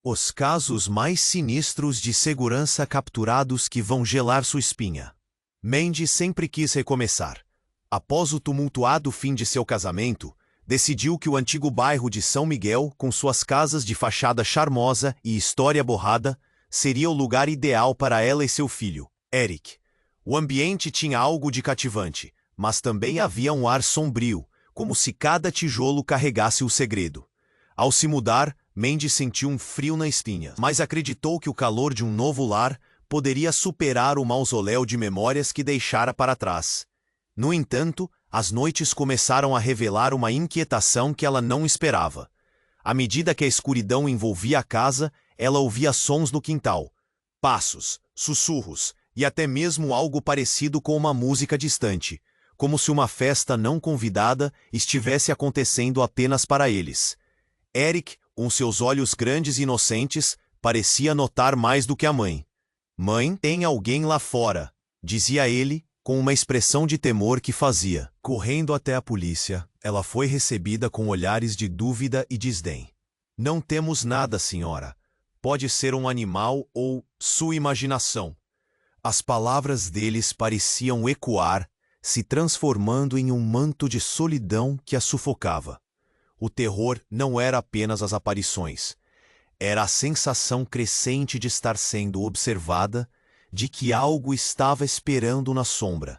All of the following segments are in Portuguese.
Os casos mais sinistros de segurança capturados que vão gelar sua espinha. Mandy sempre quis recomeçar. Após o tumultuado fim de seu casamento, decidiu que o antigo bairro de São Miguel, com suas casas de fachada charmosa e história borrada, seria o lugar ideal para ela e seu filho, Eric. O ambiente tinha algo de cativante, mas também havia um ar sombrio, como se cada tijolo carregasse o segredo. Ao se mudar, Mandy sentiu um frio na espinha, mas acreditou que o calor de um novo lar poderia superar o mausoléu de memórias que deixara para trás. No entanto, as noites começaram a revelar uma inquietação que ela não esperava. À medida que a escuridão envolvia a casa, ela ouvia sons no quintal. Passos, sussurros e até mesmo algo parecido com uma música distante, como se uma festa não convidada estivesse acontecendo apenas para eles. Eric, com seus olhos grandes e inocentes, parecia notar mais do que a mãe. "Mãe, tem alguém lá fora", dizia ele, com uma expressão de temor que fazia. Correndo até a polícia, ela foi recebida com olhares de dúvida e desdém. "Não temos nada, senhora. Pode ser um animal ou sua imaginação." As palavras deles pareciam ecoar, se transformando em um manto de solidão que a sufocava. O terror não era apenas as aparições. Era a sensação crescente de estar sendo observada, de que algo estava esperando na sombra.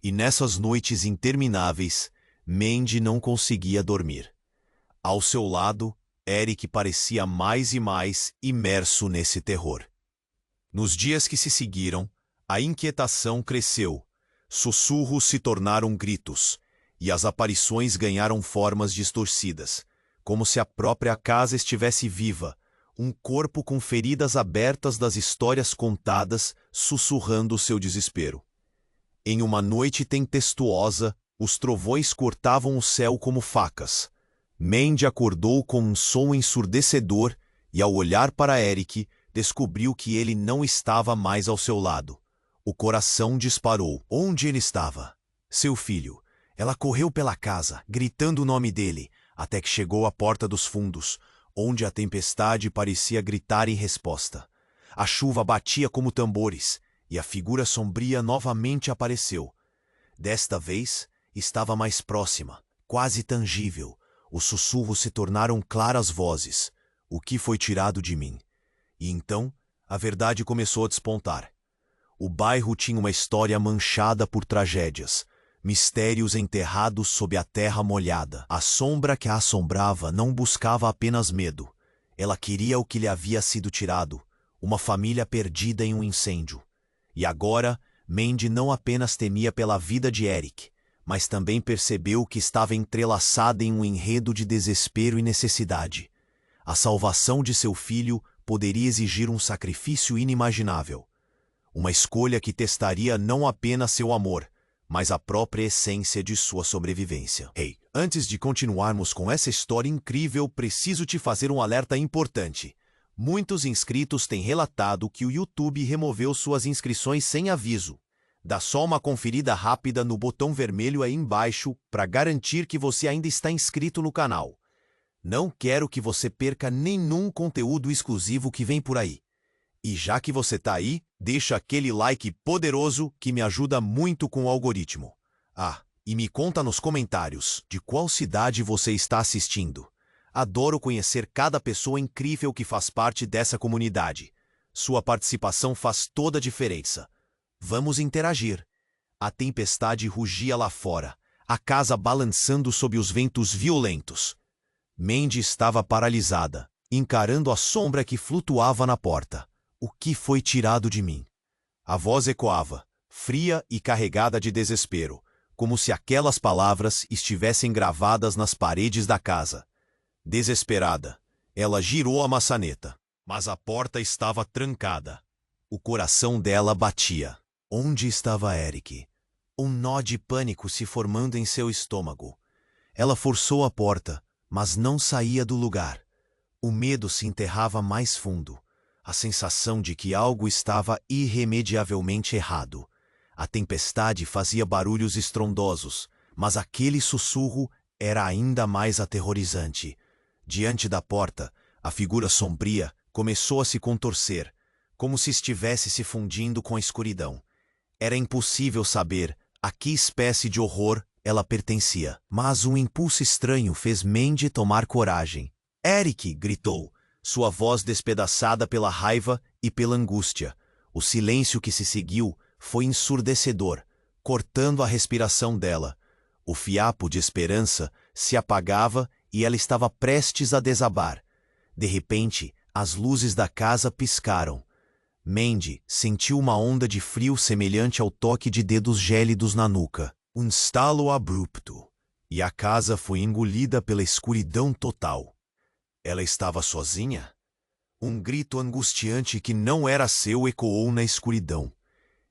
E nessas noites intermináveis, Mandy não conseguia dormir. Ao seu lado, Eric parecia mais e mais imerso nesse terror. Nos dias que se seguiram, a inquietação cresceu, sussurros se tornaram gritos, e as aparições ganharam formas distorcidas, como se a própria casa estivesse viva, um corpo com feridas abertas das histórias contadas, sussurrando seu desespero. Em uma noite tempestuosa, os trovões cortavam o céu como facas. Mandy acordou com um som ensurdecedor e, ao olhar para Eric, descobriu que ele não estava mais ao seu lado. O coração disparou. Onde ele estava? Seu filho. Ela correu pela casa, gritando o nome dele, até que chegou à porta dos fundos, onde a tempestade parecia gritar em resposta. A chuva batia como tambores, e a figura sombria novamente apareceu. Desta vez, estava mais próxima, quase tangível. Os sussurros se tornaram claras vozes. "O que foi tirado de mim?" E então, a verdade começou a despontar. O bairro tinha uma história manchada por tragédias, mistérios enterrados sob a terra molhada. A sombra que a assombrava não buscava apenas medo. Ela queria o que lhe havia sido tirado, uma família perdida em um incêndio. E agora, Mandy não apenas temia pela vida de Eric, mas também percebeu que estava entrelaçada em um enredo de desespero e necessidade. A salvação de seu filho poderia exigir um sacrifício inimaginável. Uma escolha que testaria não apenas seu amor, mas a própria essência de sua sobrevivência. Hey, antes de continuarmos com essa história incrível, preciso te fazer um alerta importante. Muitos inscritos têm relatado que o YouTube removeu suas inscrições sem aviso. Dá só uma conferida rápida no botão vermelho aí embaixo para garantir que você ainda está inscrito no canal. Não quero que você perca nenhum conteúdo exclusivo que vem por aí. E já que você tá aí, deixa aquele like poderoso que me ajuda muito com o algoritmo. Ah, e me conta nos comentários de qual cidade você está assistindo. Adoro conhecer cada pessoa incrível que faz parte dessa comunidade. Sua participação faz toda a diferença. Vamos interagir. A tempestade rugia lá fora, a casa balançando sob os ventos violentos. Mandy estava paralisada, encarando a sombra que flutuava na porta. "O que foi tirado de mim?" A voz ecoava, fria e carregada de desespero, como se aquelas palavras estivessem gravadas nas paredes da casa. Desesperada, ela girou a maçaneta, mas a porta estava trancada. O coração dela batia. Onde estava Eric? Um nó de pânico se formando em seu estômago. Ela forçou a porta, mas não saía do lugar. O medo se enterrava mais fundo. A sensação de que algo estava irremediavelmente errado. A tempestade fazia barulhos estrondosos, mas aquele sussurro era ainda mais aterrorizante. Diante da porta, a figura sombria, Começou a se contorcer, como se estivesse se fundindo com a escuridão. Era impossível saber a que espécie de horror ela pertencia. Mas um impulso estranho fez Mandy tomar coragem. "Eric!" gritou, sua voz despedaçada pela raiva e pela angústia. O silêncio que se seguiu foi ensurdecedor, cortando a respiração dela. O fiapo de esperança se apagava e ela estava prestes a desabar. De repente, as luzes da casa piscaram. Mandy sentiu uma onda de frio semelhante ao toque de dedos gélidos na nuca. Um estalo abrupto, e a casa foi engolida pela escuridão total. Ela estava sozinha? Um grito angustiante que não era seu ecoou na escuridão.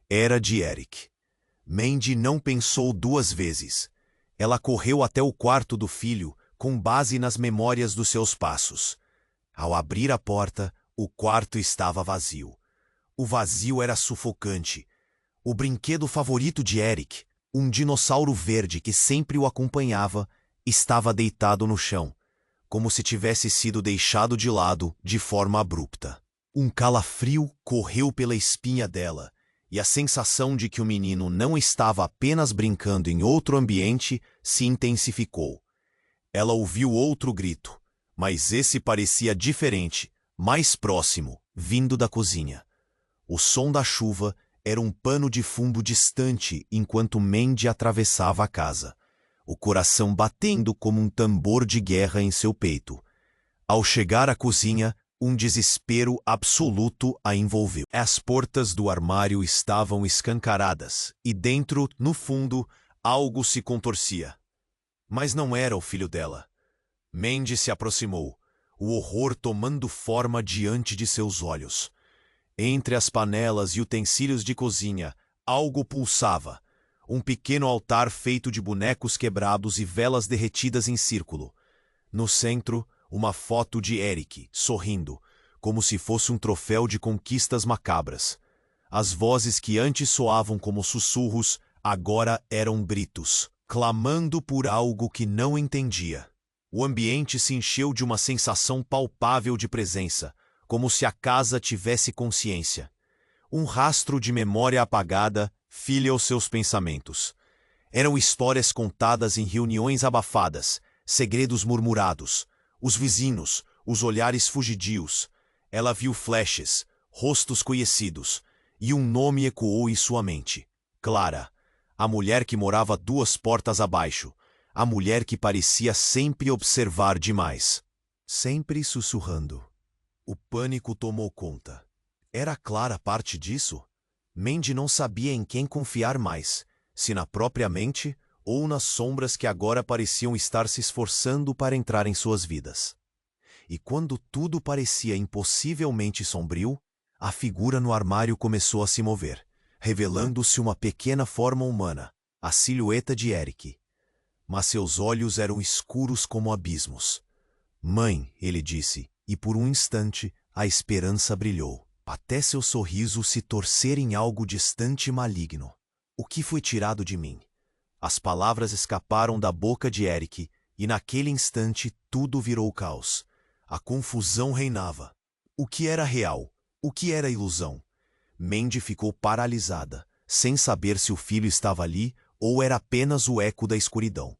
Era de Eric. Mandy não pensou duas vezes. Ela correu até o quarto do filho, com base nas memórias dos seus passos. Ao abrir a porta, o quarto estava vazio. O vazio era sufocante. O brinquedo favorito de Eric, um dinossauro verde que sempre o acompanhava, estava deitado no chão, como se tivesse sido deixado de lado de forma abrupta. Um calafrio correu pela espinha dela, e a sensação de que o menino não estava apenas brincando em outro ambiente se intensificou. Ela ouviu outro grito, mas esse parecia diferente, mais próximo, vindo da cozinha. O som da chuva era um pano de fundo distante enquanto Mandy atravessava a casa, o coração batendo como um tambor de guerra em seu peito. Ao chegar à cozinha, um desespero absoluto a envolveu. As portas do armário estavam escancaradas, e dentro, no fundo, algo se contorcia. Mas não era o filho dela. Mandy se aproximou, o horror tomando forma diante de seus olhos. Entre as panelas e utensílios de cozinha, algo pulsava. Um pequeno altar feito de bonecos quebrados e velas derretidas em círculo. No centro, uma foto de Eric, sorrindo, como se fosse um troféu de conquistas macabras. As vozes que antes soavam como sussurros, agora eram gritos, clamando por algo que não entendia. O ambiente se encheu de uma sensação palpável de presença, como se a casa tivesse consciência. Um rastro de memória apagada filha os seus pensamentos. Eram histórias contadas em reuniões abafadas, segredos murmurados, os vizinhos, os olhares fugidios. Ela viu flashes, rostos conhecidos, e um nome ecoou em sua mente. Clara, a mulher que morava 2 portas abaixo, a mulher que parecia sempre observar demais. Sempre sussurrando. O pânico tomou conta. Era Clara parte disso? Mandy não sabia em quem confiar mais, se na própria mente ou nas sombras que agora pareciam estar se esforçando para entrar em suas vidas. E quando tudo parecia impossivelmente sombrio, a figura no armário começou a se mover, revelando-se uma pequena forma humana, a silhueta de Eric. Mas seus olhos eram escuros como abismos. "Mãe", ele disse, e por um instante a esperança brilhou, até seu sorriso se torcer em algo distante e maligno. "O que foi tirado de mim?" As palavras escaparam da boca de Eric, e naquele instante tudo virou caos. A confusão reinava. O que era real? O que era ilusão? Mandy ficou paralisada, sem saber se o filho estava ali ou era apenas o eco da escuridão.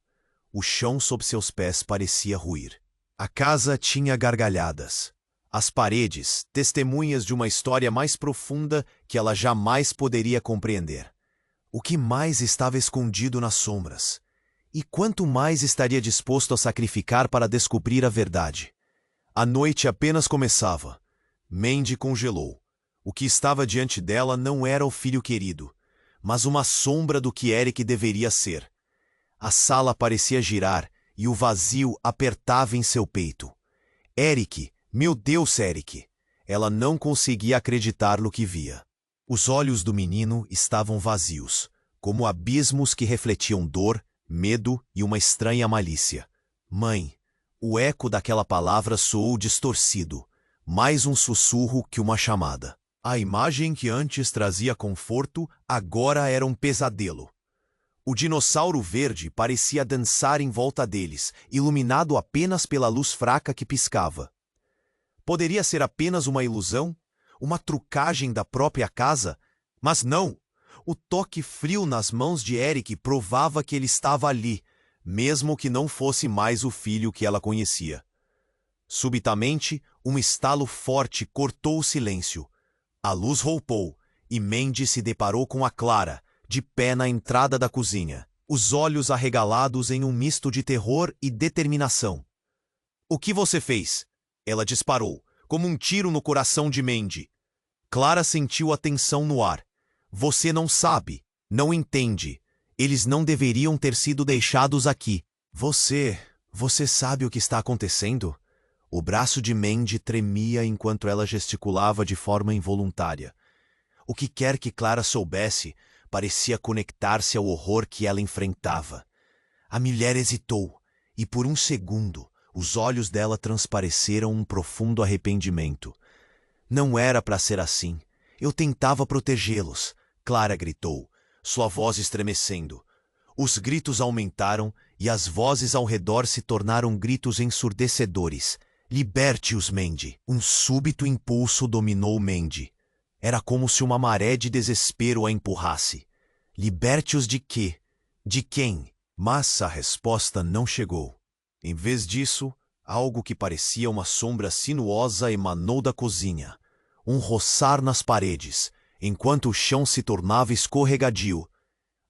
O chão sob seus pés parecia ruir. A casa tinha gargalhadas. As paredes, testemunhas de uma história mais profunda que ela jamais poderia compreender. O que mais estava escondido nas sombras? E quanto mais estaria disposto a sacrificar para descobrir a verdade? A noite apenas começava. Mandy congelou. O que estava diante dela não era o filho querido, mas uma sombra do que Eric deveria ser. A sala parecia girar e o vazio apertava em seu peito. Eric, meu Deus, Eric! Ela não conseguia acreditar no que via. Os olhos do menino estavam vazios, como abismos que refletiam dor, medo e uma estranha malícia. "Mãe!" O eco daquela palavra soou distorcido, mais um sussurro que uma chamada. A imagem que antes trazia conforto agora era um pesadelo. O dinossauro verde parecia dançar em volta deles, iluminado apenas pela luz fraca que piscava. Poderia ser apenas uma ilusão? Uma trucagem da própria casa? Mas não! O toque frio nas mãos de Eric provava que ele estava ali, mesmo que não fosse mais o filho que ela conhecia. Subitamente, um estalo forte cortou o silêncio. A luz roupou, e Mandy se deparou com a Clara, de pé na entrada da cozinha, os olhos arregalados em um misto de terror e determinação. "O que você fez?" Ela disparou, como um tiro no coração de Mandy. Clara sentiu a tensão no ar. "Você não sabe, não entende. Eles não deveriam ter sido deixados aqui." Você sabe o que está acontecendo?" O braço de Mandy tremia enquanto ela gesticulava de forma involuntária. O que quer que Clara soubesse parecia conectar-se ao horror que ela enfrentava. A mulher hesitou, e por um segundo os olhos dela transpareceram um profundo arrependimento. "Não era para ser assim. Eu tentava protegê-los", Clara gritou, sua voz estremecendo. Os gritos aumentaram e as vozes ao redor se tornaram gritos ensurdecedores. "Liberte-os, Mandy." Um súbito impulso dominou Mandy. Era como se uma maré de desespero a empurrasse. Liberte-os de quê? De quem? Mas a resposta não chegou. Em vez disso, algo que parecia uma sombra sinuosa emanou da cozinha. Um roçar nas paredes, enquanto o chão se tornava escorregadio.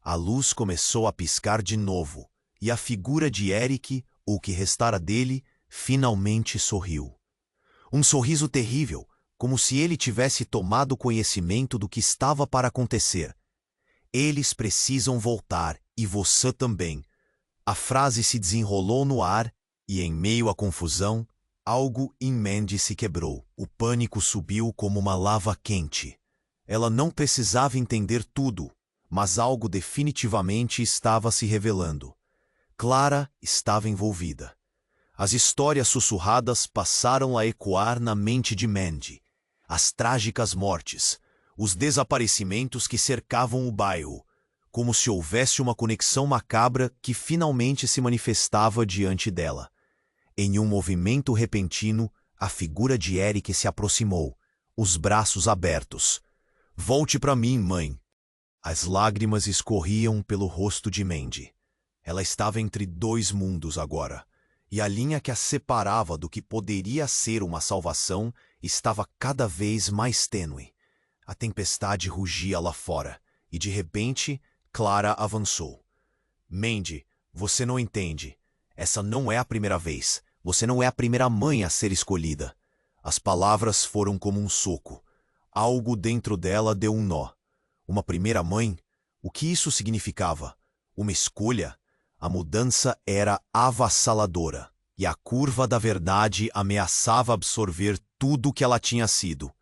A luz começou a piscar de novo, e a figura de Eric, ou o que restara dele, finalmente sorriu. Um sorriso terrível, como se ele tivesse tomado conhecimento do que estava para acontecer. "Eles precisam voltar, e você também." A frase se desenrolou no ar, e em meio à confusão, algo em Mandy se quebrou. O pânico subiu como uma lava quente. Ela não precisava entender tudo, mas algo definitivamente estava se revelando. Clara estava envolvida. As histórias sussurradas passaram a ecoar na mente de Mandy. As trágicas mortes, os desaparecimentos que cercavam o bairro, como se houvesse uma conexão macabra que finalmente se manifestava diante dela. Em um movimento repentino, a figura de Eric se aproximou, os braços abertos. "Volte para mim, mãe." As lágrimas escorriam pelo rosto de Mandy. Ela estava entre dois mundos agora, e a linha que a separava do que poderia ser uma salvação estava cada vez mais tênue. A tempestade rugia lá fora, e de repente, Clara avançou. "Mandy, você não entende. Essa não é a primeira vez. Você não é a primeira mãe a ser escolhida." As palavras foram como um soco. Algo dentro dela deu um nó. Uma primeira mãe? O que isso significava? Uma escolha? A mudança era avassaladora, e a curva da verdade ameaçava absorver tudo o que ela tinha sido.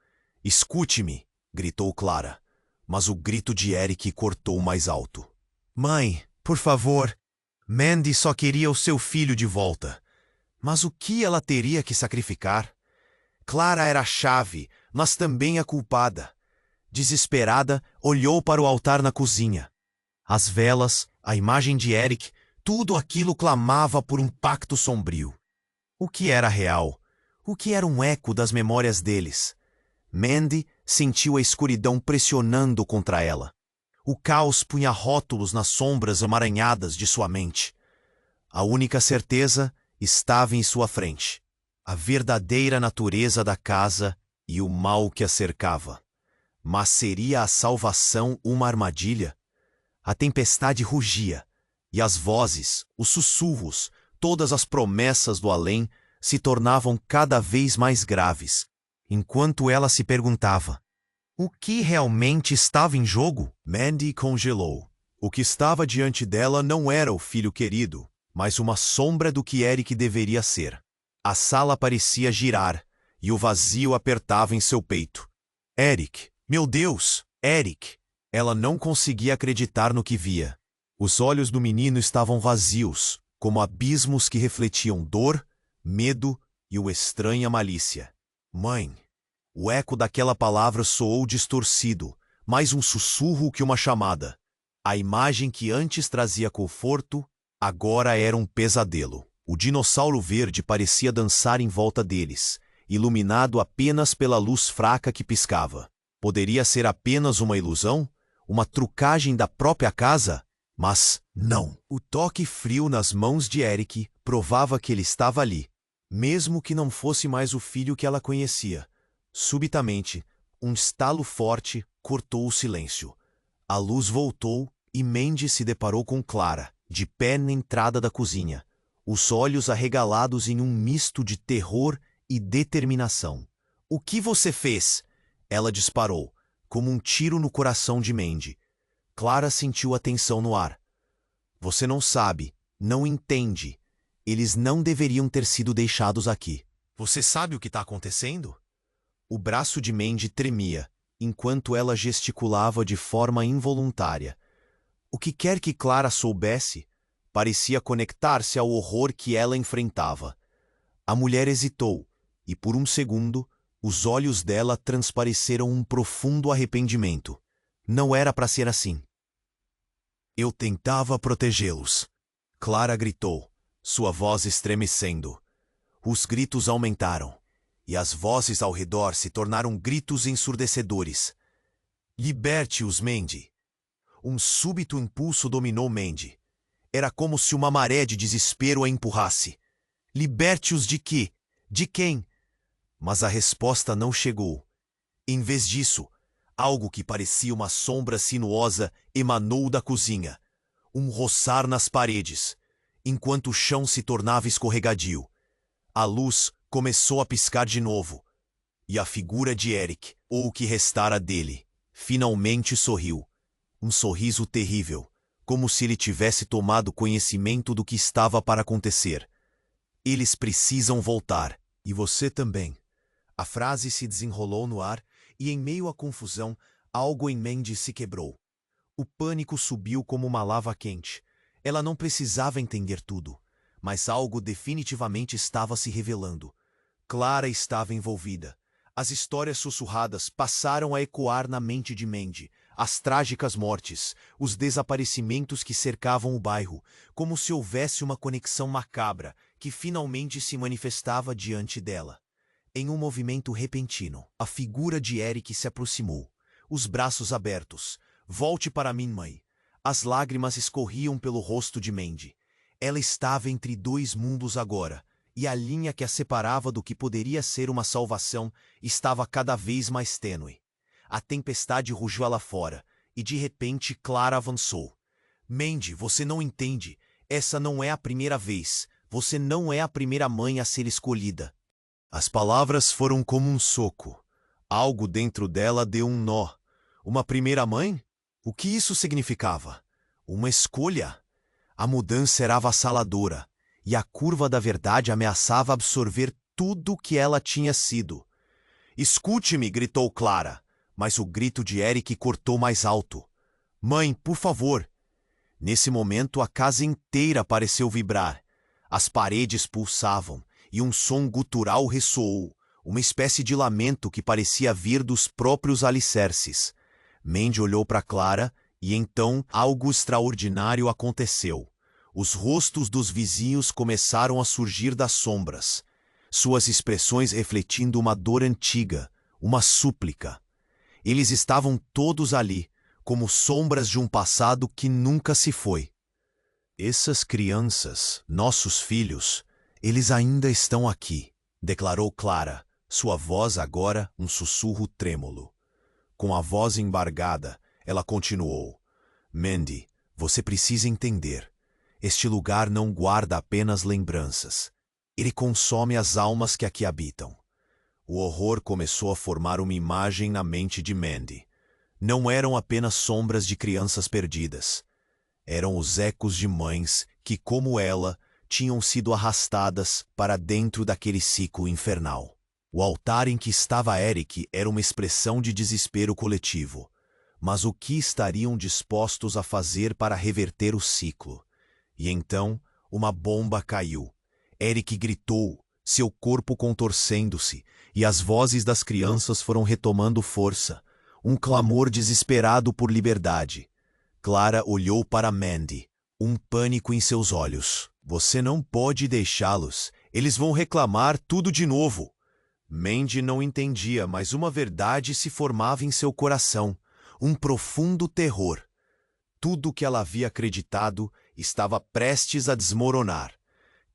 "Escute-me!" gritou Clara, mas o grito de Eric cortou mais alto. "Mãe, por favor." Mandy só queria o seu filho de volta. Mas o que ela teria que sacrificar? Clara era a chave, mas também a culpada. Desesperada, olhou para o altar na cozinha. As velas, a imagem de Eric, tudo aquilo clamava por um pacto sombrio. O que era real? O que era um eco das memórias deles? Mandy sentiu a escuridão pressionando contra ela. O caos punha rótulos nas sombras emaranhadas de sua mente. A única certeza estava em sua frente: a verdadeira natureza da casa e o mal que a cercava. Mas seria a salvação uma armadilha? A tempestade rugia, e as vozes, os sussurros, todas as promessas do além se tornavam cada vez mais graves, enquanto ela se perguntava: o que realmente estava em jogo? Mandy congelou. O que estava diante dela não era o filho querido, mas uma sombra do que Eric deveria ser. A sala parecia girar, e o vazio apertava em seu peito. Eric! Meu Deus! Eric! Ela não conseguia acreditar no que via. Os olhos do menino estavam vazios, como abismos que refletiam dor, medo e uma estranha malícia. Mãe! O eco daquela palavra soou distorcido, mais um sussurro que uma chamada. A imagem que antes trazia conforto, agora era um pesadelo. O dinossauro verde parecia dançar em volta deles, iluminado apenas pela luz fraca que piscava. Poderia ser apenas uma ilusão? Uma trucagem da própria casa? Mas não. O toque frio nas mãos de Eric provava que ele estava ali, mesmo que não fosse mais o filho que ela conhecia. Subitamente, um estalo forte cortou o silêncio. A luz voltou e Mandy se deparou com Clara, de pé na entrada da cozinha, os olhos arregalados em um misto de terror e determinação. "O que você fez?" Ela disparou, como um tiro no coração de Mandy. Clara sentiu a tensão no ar. "Você não sabe, não entende. Eles não deveriam ter sido deixados aqui." "Você sabe o que está acontecendo?" O braço de Mandy tremia, enquanto ela gesticulava de forma involuntária. O que quer que Clara soubesse, parecia conectar-se ao horror que ela enfrentava. A mulher hesitou, e por um segundo, os olhos dela transpareceram um profundo arrependimento. Não era para ser assim. "Eu tentava protegê-los", Clara gritou, sua voz estremecendo. Os gritos aumentaram, e as vozes ao redor se tornaram gritos ensurdecedores. "Liberte-os, Mandy." Um súbito impulso dominou Mandy. Era como se uma maré de desespero a empurrasse. Liberte-os de quê? De quem? Mas a resposta não chegou. Em vez disso, algo que parecia uma sombra sinuosa emanou da cozinha. Um roçar nas paredes, enquanto o chão se tornava escorregadio. A luz começou a piscar de novo, e a figura de Eric, ou o que restara dele, finalmente sorriu. Um sorriso terrível, como se ele tivesse tomado conhecimento do que estava para acontecer. "Eles precisam voltar, e você também." A frase se desenrolou no ar, e em meio à confusão, algo em Mandy se quebrou. O pânico subiu como uma lava quente. Ela não precisava entender tudo, mas algo definitivamente estava se revelando. Clara estava envolvida. As histórias sussurradas passaram a ecoar na mente de Mandy. As trágicas mortes, os desaparecimentos que cercavam o bairro, como se houvesse uma conexão macabra que finalmente se manifestava diante dela. Em um movimento repentino, a figura de Eric se aproximou, os braços abertos. "Volte para mim, mãe." As lágrimas escorriam pelo rosto de Mandy. Ela estava entre dois mundos agora, e a linha que a separava do que poderia ser uma salvação estava cada vez mais tênue. A tempestade rugiu lá fora, e de repente Clara avançou. "Mandy, você não entende. Essa não é a primeira vez. Você não é a primeira mãe a ser escolhida." As palavras foram como um soco. Algo dentro dela deu um nó. Uma primeira mãe? O que isso significava? Uma escolha? A mudança era avassaladora, e a curva da verdade ameaçava absorver tudo o que ela tinha sido. "Escute-me!" gritou Clara, mas o grito de Eric cortou mais alto. "Mãe, por favor!" Nesse momento, a casa inteira pareceu vibrar. As paredes pulsavam, e um som gutural ressoou, uma espécie de lamento que parecia vir dos próprios alicerces. Mandy olhou para Clara, e então algo extraordinário aconteceu. Os rostos dos vizinhos começaram a surgir das sombras, suas expressões refletindo uma dor antiga, uma súplica. Eles estavam todos ali, como sombras de um passado que nunca se foi. "Essas crianças, nossos filhos, eles ainda estão aqui", declarou Clara, sua voz agora um sussurro trêmulo. Com a voz embargada, ela continuou. "Mandy, você precisa entender. Este lugar não guarda apenas lembranças. Ele consome as almas que aqui habitam." O horror começou a formar uma imagem na mente de Mandy. Não eram apenas sombras de crianças perdidas. Eram os ecos de mães que, como ela, tinham sido arrastadas para dentro daquele ciclo infernal. O altar em que estava Eric era uma expressão de desespero coletivo. Mas o que estariam dispostos a fazer para reverter o ciclo? E então, uma bomba caiu. Eric gritou, seu corpo contorcendo-se, e as vozes das crianças foram retomando força. Um clamor desesperado por liberdade. Clara olhou para Mandy, um pânico em seus olhos. "Você não pode deixá-los. Eles vão reclamar tudo de novo." Mandy não entendia, mas uma verdade se formava em seu coração, um profundo terror. Tudo o que ela havia acreditado estava prestes a desmoronar.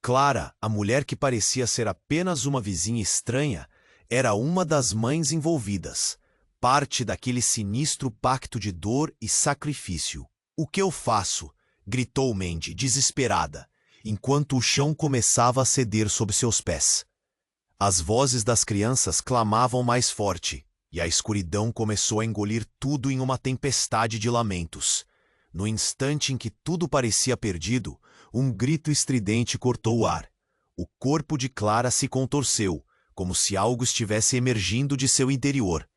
Clara, a mulher que parecia ser apenas uma vizinha estranha, era uma das mães envolvidas, parte daquele sinistro pacto de dor e sacrifício. "O que eu faço?" gritou Mandy, desesperada, enquanto o chão começava a ceder sob seus pés. As vozes das crianças clamavam mais forte, e a escuridão começou a engolir tudo em uma tempestade de lamentos. No instante em que tudo parecia perdido, um grito estridente cortou o ar. O corpo de Clara se contorceu, como se algo estivesse emergindo de seu interior.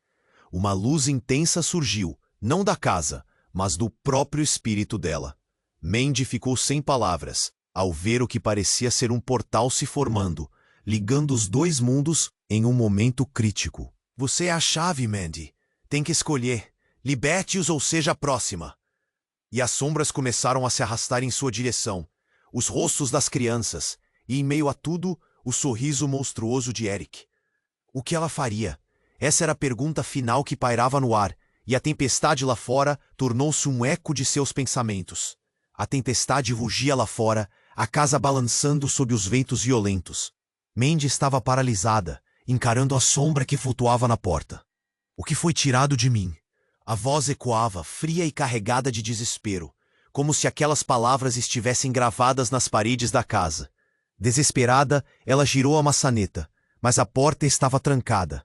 Uma luz intensa surgiu, não da casa, mas do próprio espírito dela. Mandy ficou sem palavras, ao ver o que parecia ser um portal se formando, ligando os dois mundos em um momento crítico. "Você é a chave, Mandy. Tem que escolher. Liberte-os ou seja a próxima." E as sombras começaram a se arrastar em sua direção, os rostos das crianças, e em meio a tudo, o sorriso monstruoso de Eric. O que ela faria? Essa era a pergunta final que pairava no ar, e a tempestade lá fora tornou-se um eco de seus pensamentos. A tempestade rugia lá fora, a casa balançando sob os ventos violentos. Mandy estava paralisada, encarando a sombra que flutuava na porta. "O que foi tirado de mim?" A voz ecoava, fria e carregada de desespero, como se aquelas palavras estivessem gravadas nas paredes da casa. Desesperada, ela girou a maçaneta, mas a porta estava trancada.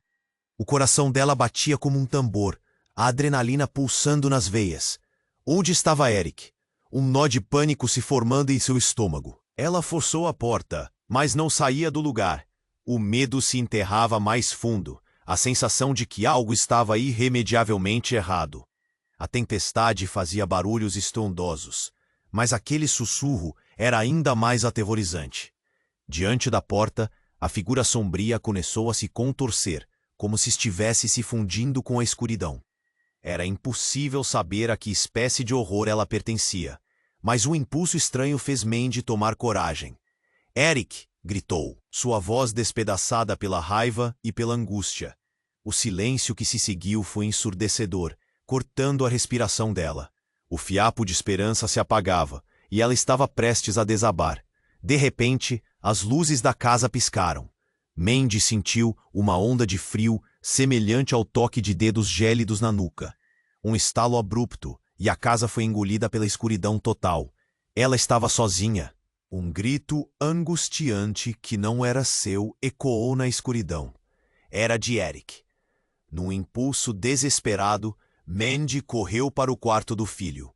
O coração dela batia como um tambor, a adrenalina pulsando nas veias. Onde estava Eric? Um nó de pânico se formando em seu estômago. Ela forçou a porta, mas não saía do lugar. O medo se enterrava mais fundo, a sensação de que algo estava irremediavelmente errado. A tempestade fazia barulhos estrondosos, mas aquele sussurro era ainda mais aterrorizante. Diante da porta, a figura sombria começou a se contorcer, como se estivesse se fundindo com a escuridão. Era impossível saber a que espécie de horror ela pertencia, mas um impulso estranho fez Mandy tomar coragem. "Eric!" gritou, sua voz despedaçada pela raiva e pela angústia. O silêncio que se seguiu foi ensurdecedor, cortando a respiração dela. O fiapo de esperança se apagava, e ela estava prestes a desabar. De repente, as luzes da casa piscaram. Mandy sentiu uma onda de frio semelhante ao toque de dedos gélidos na nuca. Um estalo abrupto, e a casa foi engolida pela escuridão total. Ela estava sozinha. Um grito angustiante que não era seu ecoou na escuridão. Era de Eric. Num impulso desesperado, Mandy correu para o quarto do filho.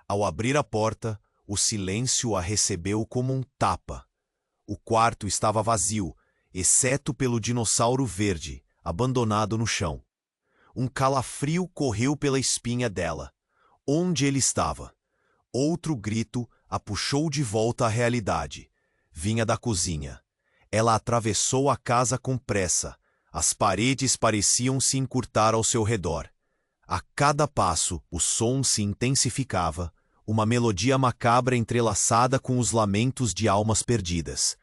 Ao abrir a porta, o silêncio a recebeu como um tapa. O quarto estava vazio, exceto pelo dinossauro verde, abandonado no chão. Um calafrio correu pela espinha dela. Onde ele estava? Outro grito a puxou de volta à realidade. Vinha da cozinha. Ela atravessou a casa com pressa. As paredes pareciam se encurtar ao seu redor. A cada passo, o som se intensificava, uma melodia macabra entrelaçada com os lamentos de almas perdidas.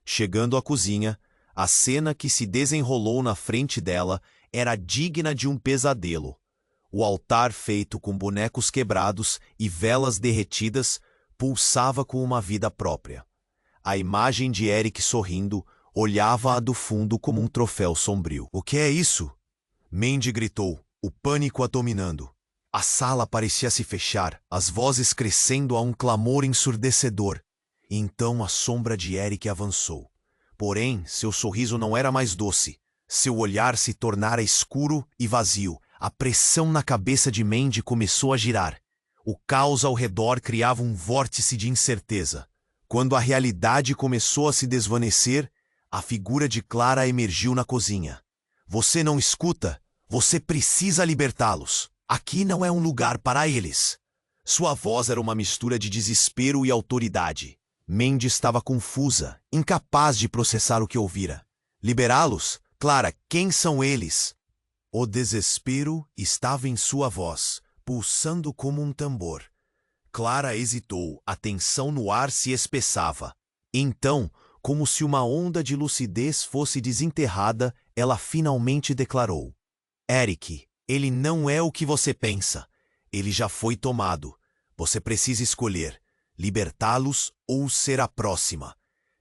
Chegando à cozinha, a cena que se desenrolou na frente dela era digna de um pesadelo. O altar feito com bonecos quebrados e velas derretidas pulsava com uma vida própria. A imagem de Eric sorrindo olhava-a do fundo como um troféu sombrio. "O que é isso?" Mandy gritou, o pânico a dominando. A sala parecia se fechar, as vozes crescendo a um clamor ensurdecedor. E então a sombra de Eric avançou. Porém, seu sorriso não era mais doce. Seu olhar se tornara escuro e vazio. A pressão na cabeça de Mandy começou a girar. O caos ao redor criava um vórtice de incerteza. Quando a realidade começou a se desvanecer, a figura de Clara emergiu na cozinha. "Você não escuta? Você precisa libertá-los. Aqui não é um lugar para eles." Sua voz era uma mistura de desespero e autoridade. Mandy estava confusa, incapaz de processar o que ouvira. "Liberá-los? Clara, quem são eles?" O desespero estava em sua voz, pulsando como um tambor. Clara hesitou, a tensão no ar se espessava. Então, Como se uma onda de lucidez fosse desenterrada, ela finalmente declarou: Eric, ele não é o que você pensa. Ele já foi tomado. Você precisa escolher: libertá-los ou ser a próxima.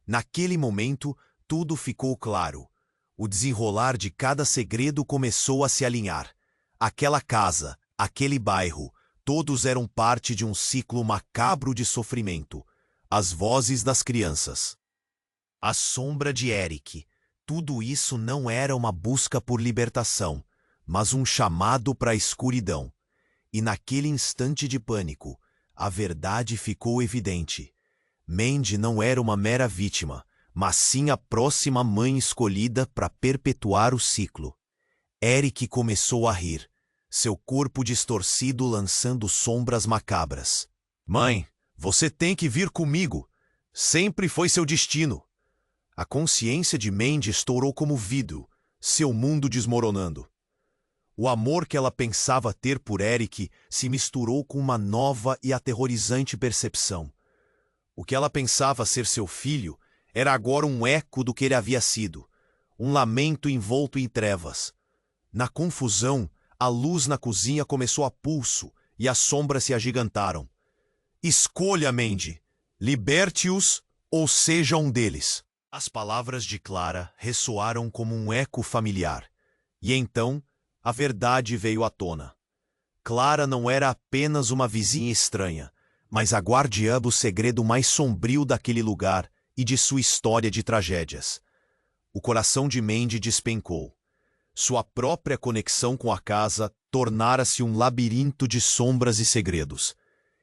Naquele momento, tudo ficou claro. O desenrolar de cada segredo começou a se alinhar. Aquela casa, aquele bairro, todos eram parte de um ciclo macabro de sofrimento. As vozes das crianças, a sombra de Eric. Tudo isso não era uma busca por libertação, mas um chamado para a escuridão. E naquele instante de pânico, a verdade ficou evidente. Mandy não era uma mera vítima, mas sim a próxima mãe escolhida para perpetuar o ciclo. Eric começou a rir, seu corpo distorcido lançando sombras macabras. Mãe, você tem que vir comigo. Sempre foi seu destino. A consciência de Mandy estourou como vidro, seu mundo desmoronando. O amor que ela pensava ter por Eric se misturou com uma nova e aterrorizante percepção. O que ela pensava ser seu filho era agora um eco do que ele havia sido, um lamento envolto em trevas. Na confusão, a luz na cozinha começou a pulso e as sombras se agigantaram. Escolha, Mandy. Liberte-os ou seja um deles. As palavras de Clara ressoaram como um eco familiar. E então, a verdade veio à tona. Clara não era apenas uma vizinha estranha, mas a guardiã do segredo mais sombrio daquele lugar e de sua história de tragédias. O coração de Mandy despencou. Sua própria conexão com a casa tornara-se um labirinto de sombras e segredos.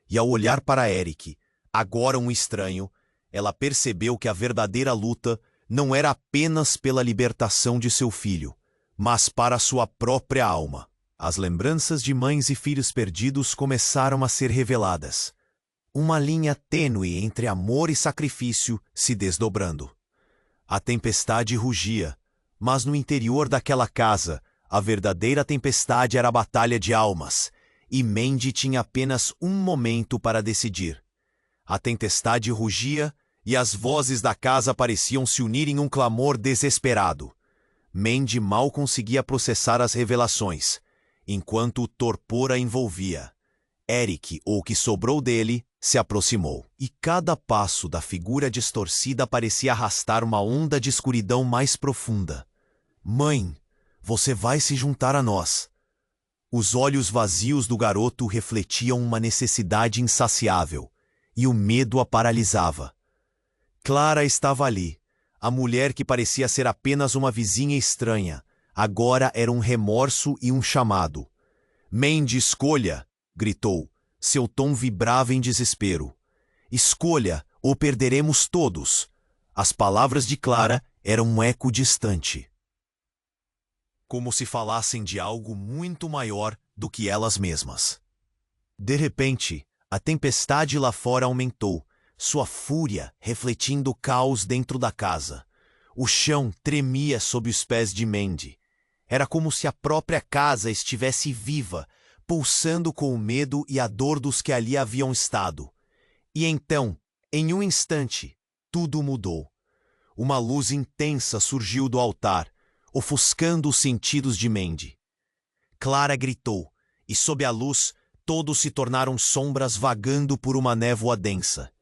E ao olhar para Eric, agora um estranho, ela percebeu que a verdadeira luta não era apenas pela libertação de seu filho, mas para sua própria alma. As lembranças de mães e filhos perdidos começaram a ser reveladas. Uma linha tênue entre amor e sacrifício se desdobrando. A tempestade rugia, mas no interior daquela casa, a verdadeira tempestade era a batalha de almas, e Mandy tinha apenas um momento para decidir. A tempestade rugia e as vozes da casa pareciam se unir em um clamor desesperado. Mandy mal conseguia processar as revelações, enquanto o torpor a envolvia. Eric, ou o que sobrou dele, se aproximou, e cada passo da figura distorcida parecia arrastar uma onda de escuridão mais profunda. Mãe, você vai se juntar a nós. Os olhos vazios do garoto refletiam uma necessidade insaciável, e o medo a paralisava. Clara estava ali, a mulher que parecia ser apenas uma vizinha estranha, agora era um remorso e um chamado. Mandy, escolha! Gritou. Seu tom vibrava em desespero. Escolha, ou perderemos todos. As palavras de Clara eram um eco distante, como se falassem de algo muito maior do que elas mesmas. De repente, a tempestade lá fora aumentou, sua fúria refletindo o caos dentro da casa. O chão tremia sob os pés de Mandy. Era como se a própria casa estivesse viva, pulsando com o medo e a dor dos que ali haviam estado. E então, em um instante, tudo mudou. Uma luz intensa surgiu do altar, ofuscando os sentidos de Mandy. Clara gritou, e sob a luz, todos se tornaram sombras vagando por uma névoa densa.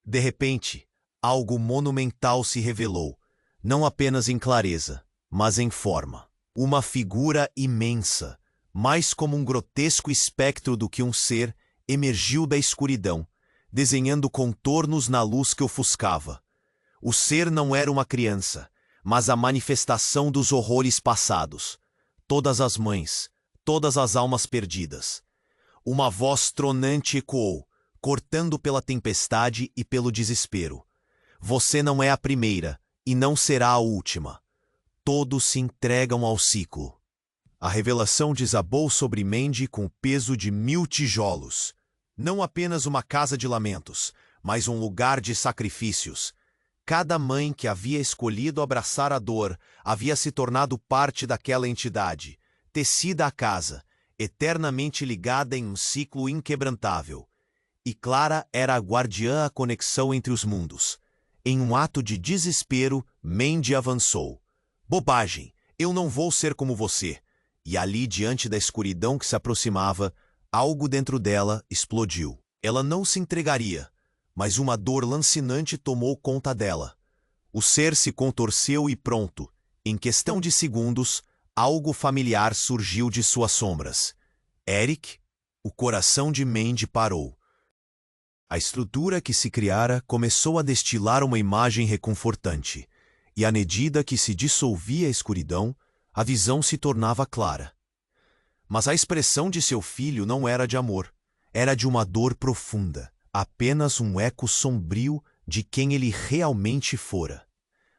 De repente, algo monumental se revelou, não apenas em clareza, mas em forma. Uma figura imensa, mais como um grotesco espectro do que um ser, emergiu da escuridão, desenhando contornos na luz que ofuscava. O ser não era uma criança, mas a manifestação dos horrores passados. Todas as mães, todas as almas perdidas. Uma voz tronante ecoou, cortando pela tempestade e pelo desespero. Você não é a primeira, e não será a última. Todos se entregam ao ciclo. A revelação desabou sobre Mandy com o peso de 1000 tijolos. Não apenas uma casa de lamentos, mas um lugar de sacrifícios. Cada mãe que havia escolhido abraçar a dor havia se tornado parte daquela entidade, tecida à casa, eternamente ligada em um ciclo inquebrantável. E Clara era a guardiã à conexão entre os mundos. Em um ato de desespero, Mandy avançou. Bobagem! Eu não vou ser como você. E ali, diante da escuridão que se aproximava, algo dentro dela explodiu. Ela não se entregaria, mas uma dor lancinante tomou conta dela. O ser se contorceu e pronto, em questão de segundos, algo familiar surgiu de suas sombras. Eric, o coração de Mandy parou. A estrutura que se criara começou a destilar uma imagem reconfortante, e à medida que se dissolvia a escuridão, a visão se tornava clara. Mas a expressão de seu filho não era de amor, era de uma dor profunda, apenas um eco sombrio de quem ele realmente fora.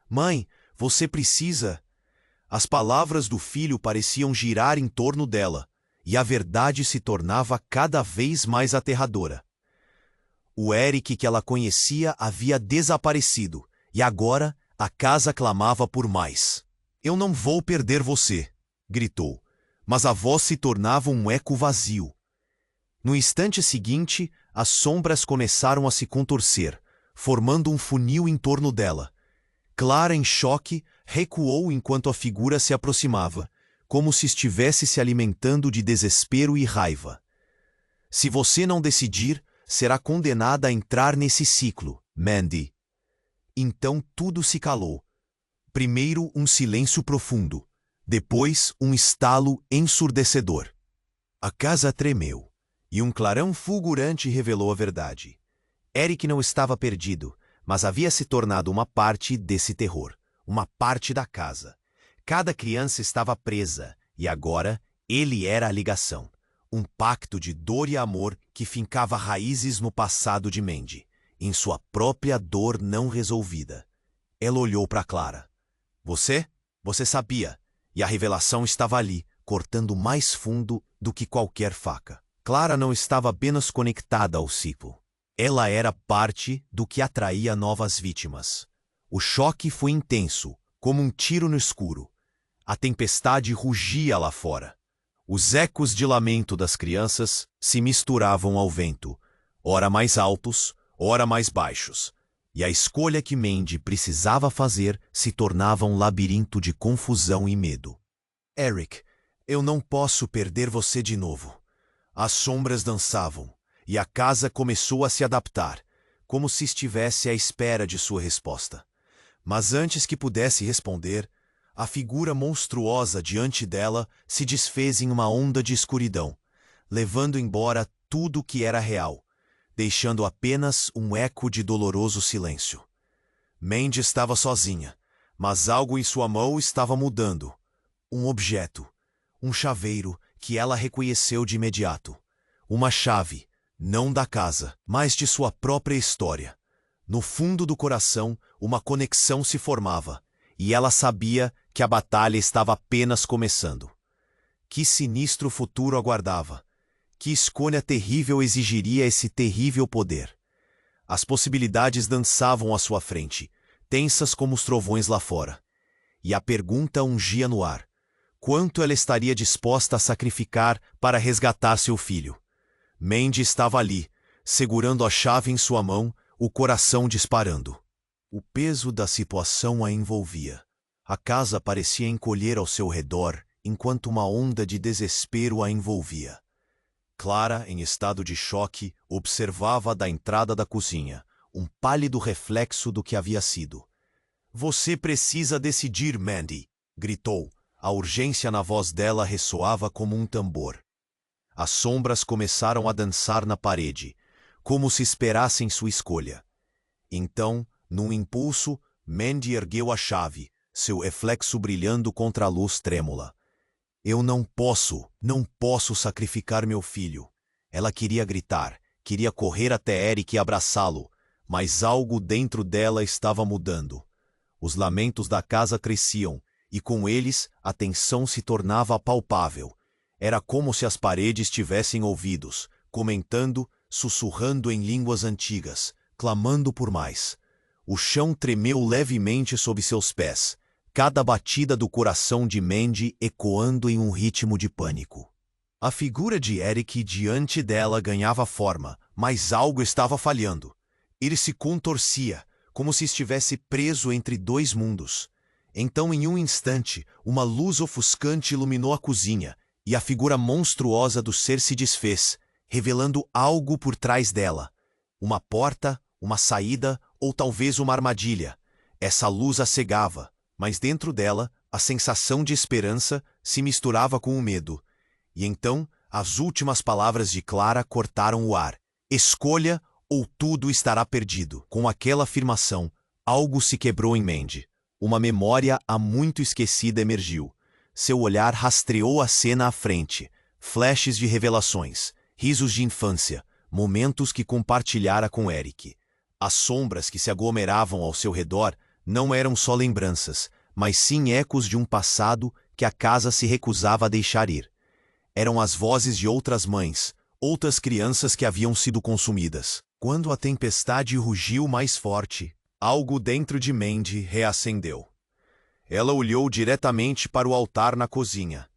Mãe, você precisa... As palavras do filho pareciam girar em torno dela, e a verdade se tornava cada vez mais aterradora. O Eric que ela conhecia havia desaparecido, e agora a casa clamava por mais. Eu não vou perder você, gritou, mas a voz se tornava um eco vazio. No instante seguinte, as sombras começaram a se contorcer, formando um funil em torno dela. Clara, em choque, recuou enquanto a figura se aproximava, como se estivesse se alimentando de desespero e raiva. Se você não decidir, será condenada a entrar nesse ciclo, Mandy. Então tudo se calou. Primeiro um silêncio profundo, depois um estalo ensurdecedor. A casa tremeu, e um clarão fulgurante revelou a verdade. Eric não estava perdido, mas havia se tornado uma parte desse terror, uma parte da casa. Cada criança estava presa, e agora ele era a ligação. Um pacto de dor e amor que fincava raízes no passado de Mandy, em sua própria dor não resolvida. Ela olhou para Clara. Você sabia, e a revelação estava ali, cortando mais fundo do que qualquer faca. Clara não estava apenas conectada ao ciclo. Ela era parte do que atraía novas vítimas. O choque foi intenso, como um tiro no escuro. A tempestade rugia lá fora. Os ecos de lamento das crianças se misturavam ao vento, ora mais altos, ora mais baixos, e a escolha que Mandy precisava fazer se tornava um labirinto de confusão e medo. Eric, eu não posso perder você de novo. As sombras dançavam, e a casa começou a se adaptar, como se estivesse à espera de sua resposta. Mas antes que pudesse responder, a figura monstruosa diante dela se desfez em uma onda de escuridão, levando embora tudo que era real, deixando apenas um eco de doloroso silêncio. Mandy estava sozinha, mas algo em sua mão estava mudando. Um objeto, um chaveiro que ela reconheceu de imediato. Uma chave, não da casa, mas de sua própria história. No fundo do coração, uma conexão se formava, e ela sabia que a batalha estava apenas começando. Que sinistro futuro aguardava. Que escolha terrível exigiria esse terrível poder. As possibilidades dançavam à sua frente, tensas como os trovões lá fora. E a pergunta ungia no ar. Quanto ela estaria disposta a sacrificar para resgatar seu filho? Mandy estava ali, segurando a chave em sua mão, o coração disparando. O peso da situação a envolvia. A casa parecia encolher ao seu redor, enquanto uma onda de desespero a envolvia. Clara, em estado de choque, observava da entrada da cozinha, um pálido reflexo do que havia sido. Você precisa decidir, Mandy, gritou. A urgência na voz dela ressoava como um tambor. As sombras começaram a dançar na parede, como se esperassem sua escolha. Então, num impulso, Mandy ergueu a chave, seu reflexo brilhando contra a luz trêmula. Eu não posso sacrificar meu filho. Ela queria gritar, queria correr até Eric e abraçá-lo, mas algo dentro dela estava mudando. Os lamentos da casa cresciam, e com eles a tensão se tornava palpável. Era como se as paredes tivessem ouvidos, comentando, sussurrando em línguas antigas, clamando por mais. O chão tremeu levemente sob seus pés, cada batida do coração de Mandy ecoando em um ritmo de pânico. A figura de Eric diante dela ganhava forma, mas algo estava falhando. Ele se contorcia, como se estivesse preso entre dois mundos. Então, em um instante, uma luz ofuscante iluminou a cozinha, e a figura monstruosa do ser se desfez, revelando algo por trás dela. Uma porta, uma saída ou talvez uma armadilha. Essa luz a cegava, mas dentro dela, a sensação de esperança se misturava com o medo. E então, as últimas palavras de Clara cortaram o ar. Escolha ou tudo estará perdido. Com aquela afirmação, algo se quebrou em Mandy. Uma memória há muito esquecida emergiu. Seu olhar rastreou a cena à frente. Flashes de revelações, risos de infância, momentos que compartilhara com Eric. As sombras que se aglomeravam ao seu redor não eram só lembranças, mas sim ecos de um passado que a casa se recusava a deixar ir. Eram as vozes de outras mães, outras crianças que haviam sido consumidas. Quando a tempestade rugiu mais forte, algo dentro de Mandy reacendeu. Ela olhou diretamente para o altar na cozinha,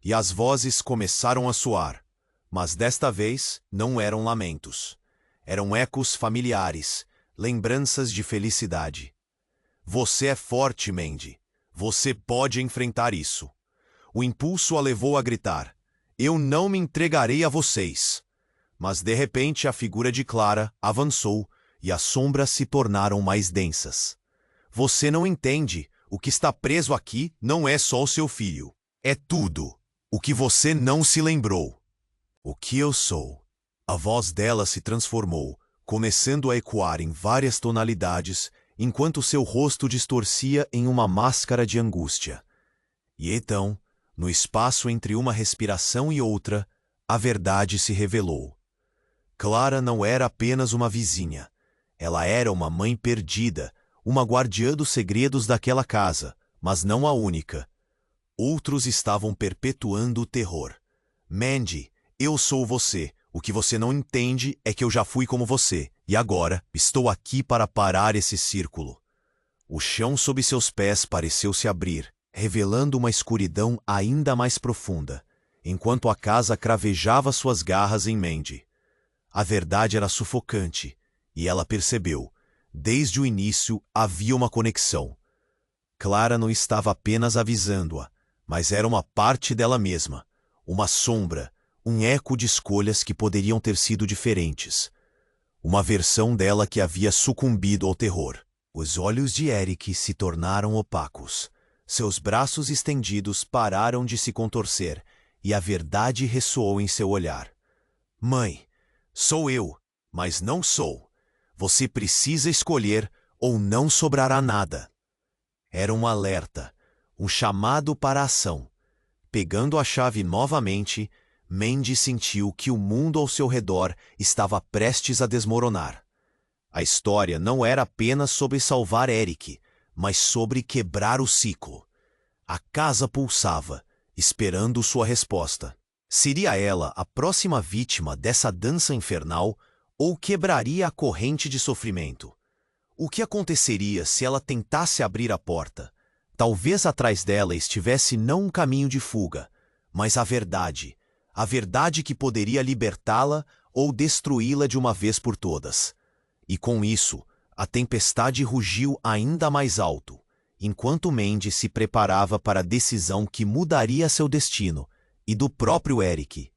e as vozes começaram a soar. Mas desta vez não eram lamentos. Eram ecos familiares, lembranças de felicidade. Você é forte, Mandy. Você pode enfrentar isso. O impulso a levou a gritar: eu não me entregarei a vocês. Mas de repente a figura de Clara avançou e as sombras se tornaram mais densas. Você não entende. O que está preso aqui não é só o seu filho. É tudo. O que você não se lembrou. O que eu sou. A voz dela se transformou, começando a ecoar em várias tonalidades, enquanto seu rosto distorcia em uma máscara de angústia. E então, no espaço entre uma respiração e outra, a verdade se revelou. Clara não era apenas uma vizinha. Ela era uma mãe perdida, uma guardiã dos segredos daquela casa, mas não a única. Outros estavam perpetuando o terror. Mandy, eu sou você. O que você não entende é que eu já fui como você, e agora estou aqui para parar esse círculo. O chão sob seus pés pareceu se abrir, revelando uma escuridão ainda mais profunda, enquanto a casa cravejava suas garras em Mandy. A verdade era sufocante, e ela percebeu. Desde o início havia uma conexão. Clara não estava apenas avisando-a, mas era uma parte dela mesma, uma sombra, um eco de escolhas que poderiam ter sido diferentes. Uma versão dela que havia sucumbido ao terror. Os olhos de Eric se tornaram opacos. Seus braços estendidos pararam de se contorcer, e a verdade ressoou em seu olhar. Mãe, sou eu, mas não sou. Você precisa escolher ou não sobrará nada. Era um alerta, um chamado para a ação. Pegando a chave novamente, Mandy sentiu que o mundo ao seu redor estava prestes a desmoronar. A história não era apenas sobre salvar Eric, mas sobre quebrar o ciclo. A casa pulsava, esperando sua resposta. Seria ela a próxima vítima dessa dança infernal ou quebraria a corrente de sofrimento? O que aconteceria se ela tentasse abrir a porta? Talvez atrás dela estivesse não um caminho de fuga, mas a verdade que poderia libertá-la ou destruí-la de uma vez por todas. E com isso, a tempestade rugiu ainda mais alto, enquanto Mandy se preparava para a decisão que mudaria seu destino e do próprio Eric.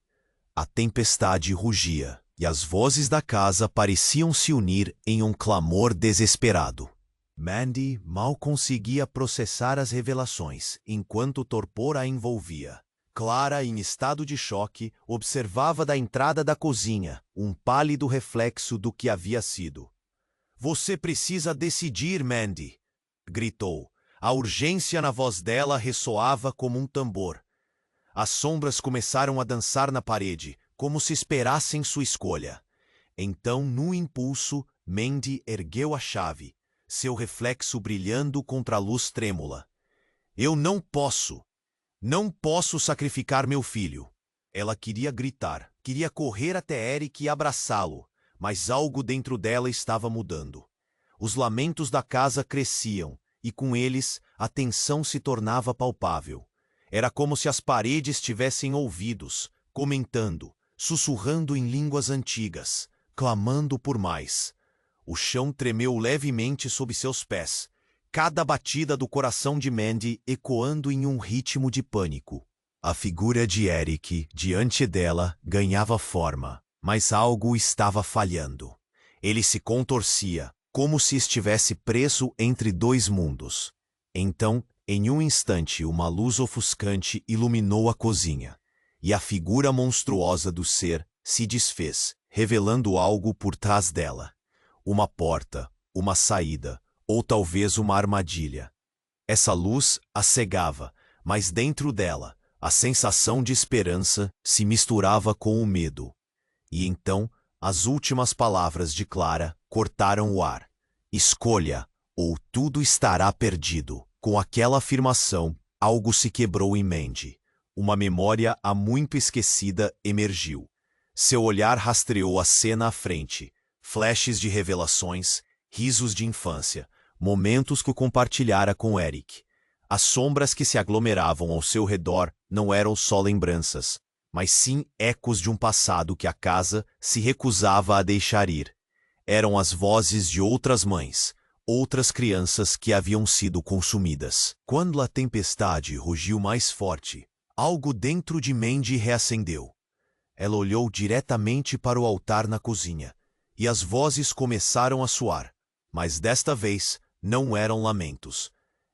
A tempestade rugia, e as vozes da casa pareciam se unir em um clamor desesperado. Mandy mal conseguia processar as revelações, enquanto o torpor a envolvia. Clara, em estado de choque, observava da entrada da cozinha, um pálido reflexo do que havia sido. Você precisa decidir, Mandy! Gritou. A urgência na voz dela ressoava como um tambor. As sombras começaram a dançar na parede, como se esperassem sua escolha. Então, no impulso, Mandy ergueu a chave, seu reflexo brilhando contra a luz trêmula. Eu não posso! Não posso sacrificar meu filho! Ela queria gritar, queria correr até Eric e abraçá-lo, mas algo dentro dela estava mudando. Os lamentos da casa cresciam, e com eles a tensão se tornava palpável. Era como se as paredes tivessem ouvidos, comentando, sussurrando em línguas antigas, clamando por mais. O chão tremeu levemente sob seus pés, cada batida do coração de Mandy ecoando em um ritmo de pânico. A figura de Eric, diante dela, ganhava forma, mas algo estava falhando. Ele se contorcia, como se estivesse preso entre dois mundos. Então, em um instante, uma luz ofuscante iluminou a cozinha, e a figura monstruosa do ser se desfez, revelando algo por trás dela. Uma porta, uma saída, ou talvez uma armadilha. Essa luz a cegava, mas dentro dela, a sensação de esperança se misturava com o medo. E então, as últimas palavras de Clara cortaram o ar. Escolha, ou tudo estará perdido. Com aquela afirmação, algo se quebrou em Mandy. Uma memória há muito esquecida emergiu. Seu olhar rastreou a cena à frente. Flashes de revelações, risos de infância, momentos que compartilhara com Eric. As sombras que se aglomeravam ao seu redor não eram só lembranças, mas sim ecos de um passado que a casa se recusava a deixar ir. Eram as vozes de outras mães, outras crianças que haviam sido consumidas. Quando a tempestade rugiu mais forte, algo dentro de Mandy reacendeu. Ela olhou diretamente para o altar na cozinha, e as vozes começaram a soar, mas desta vez não eram lamentos.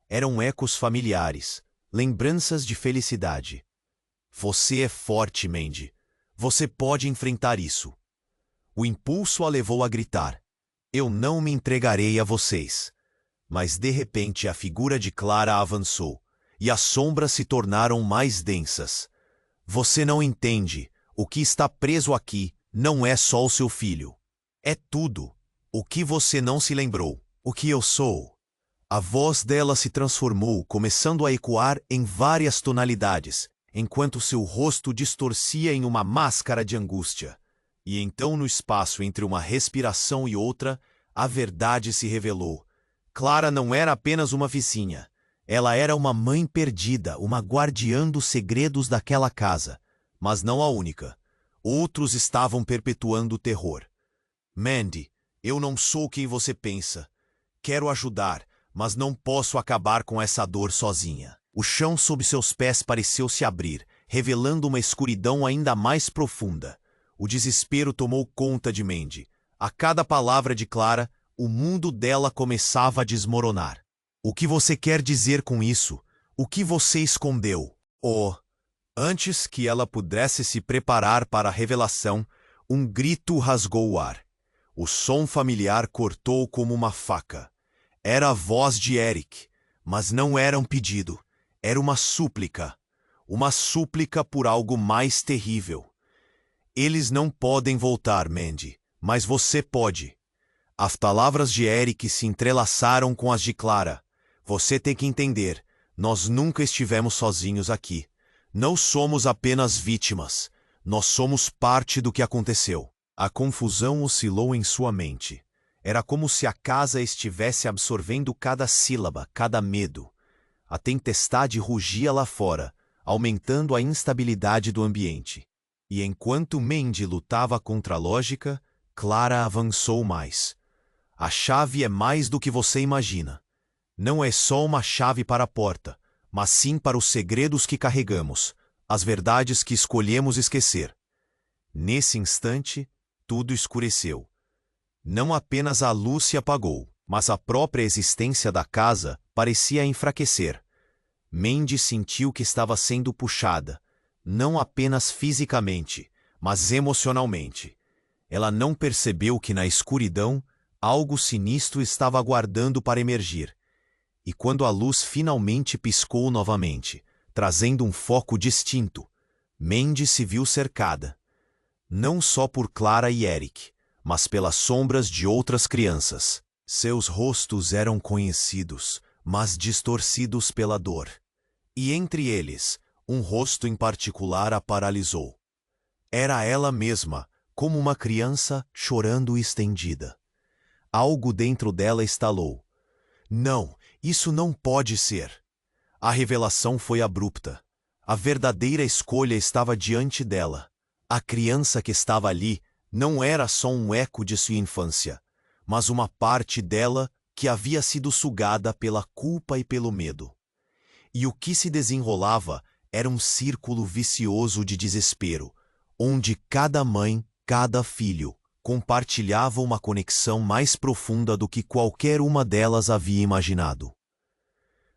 Eram ecos familiares, lembranças de felicidade. Você é forte, Mandy. Você pode enfrentar isso. O impulso a levou a gritar. Eu não me entregarei a vocês. Mas de repente a figura de Clara avançou, e as sombras se tornaram mais densas. Você não entende. O que está preso aqui não é só o seu filho. É tudo. O que você não se lembrou. O que eu sou. A voz dela se transformou, começando a ecoar em várias tonalidades, enquanto seu rosto distorcia em uma máscara de angústia. E então, no espaço entre uma respiração e outra, a verdade se revelou. Clara não era apenas uma vizinha. Ela era uma mãe perdida, uma guardiã dos segredos daquela casa. Mas não a única. Outros estavam perpetuando o terror. Mandy, eu não sou quem você pensa. Quero ajudar, mas não posso acabar com essa dor sozinha. O chão sob seus pés pareceu se abrir, revelando uma escuridão ainda mais profunda. O desespero tomou conta de Mandy. A cada palavra de Clara, o mundo dela começava a desmoronar. O que você quer dizer com isso? O que você escondeu? Oh! Antes que ela pudesse se preparar para a revelação, um grito rasgou o ar. O som familiar cortou como uma faca. Era a voz de Eric, mas não era um pedido. Era uma súplica. Uma súplica por algo mais terrível. Eles não podem voltar, Mandy, mas você pode. As palavras de Eric se entrelaçaram com as de Clara. Você tem que entender, nós nunca estivemos sozinhos aqui. Não somos apenas vítimas. Nós somos parte do que aconteceu. A confusão oscilou em sua mente. Era como se a casa estivesse absorvendo cada sílaba, cada medo. A tempestade rugia lá fora, aumentando a instabilidade do ambiente. E enquanto Mandy lutava contra a lógica, Clara avançou mais. A chave é mais do que você imagina. Não é só uma chave para a porta, mas sim para os segredos que carregamos, as verdades que escolhemos esquecer. Nesse instante, tudo escureceu. Não apenas a luz se apagou, mas a própria existência da casa parecia enfraquecer. Mandy sentiu que estava sendo puxada, não apenas fisicamente, mas emocionalmente. Ela não percebeu que na escuridão, algo sinistro estava aguardando para emergir. E quando a luz finalmente piscou novamente, trazendo um foco distinto, Mandy se viu cercada. Não só por Clara e Eric, mas pelas sombras de outras crianças. Seus rostos eram conhecidos, mas distorcidos pela dor. E entre eles, um rosto em particular a paralisou. Era ela mesma, como uma criança chorando estendida. Algo dentro dela estalou. Não, isso não pode ser. A revelação foi abrupta. A verdadeira escolha estava diante dela. A criança que estava ali não era só um eco de sua infância, mas uma parte dela que havia sido sugada pela culpa e pelo medo. E o que se desenrolava era um círculo vicioso de desespero, onde cada mãe, cada filho, compartilhava uma conexão mais profunda do que qualquer uma delas havia imaginado.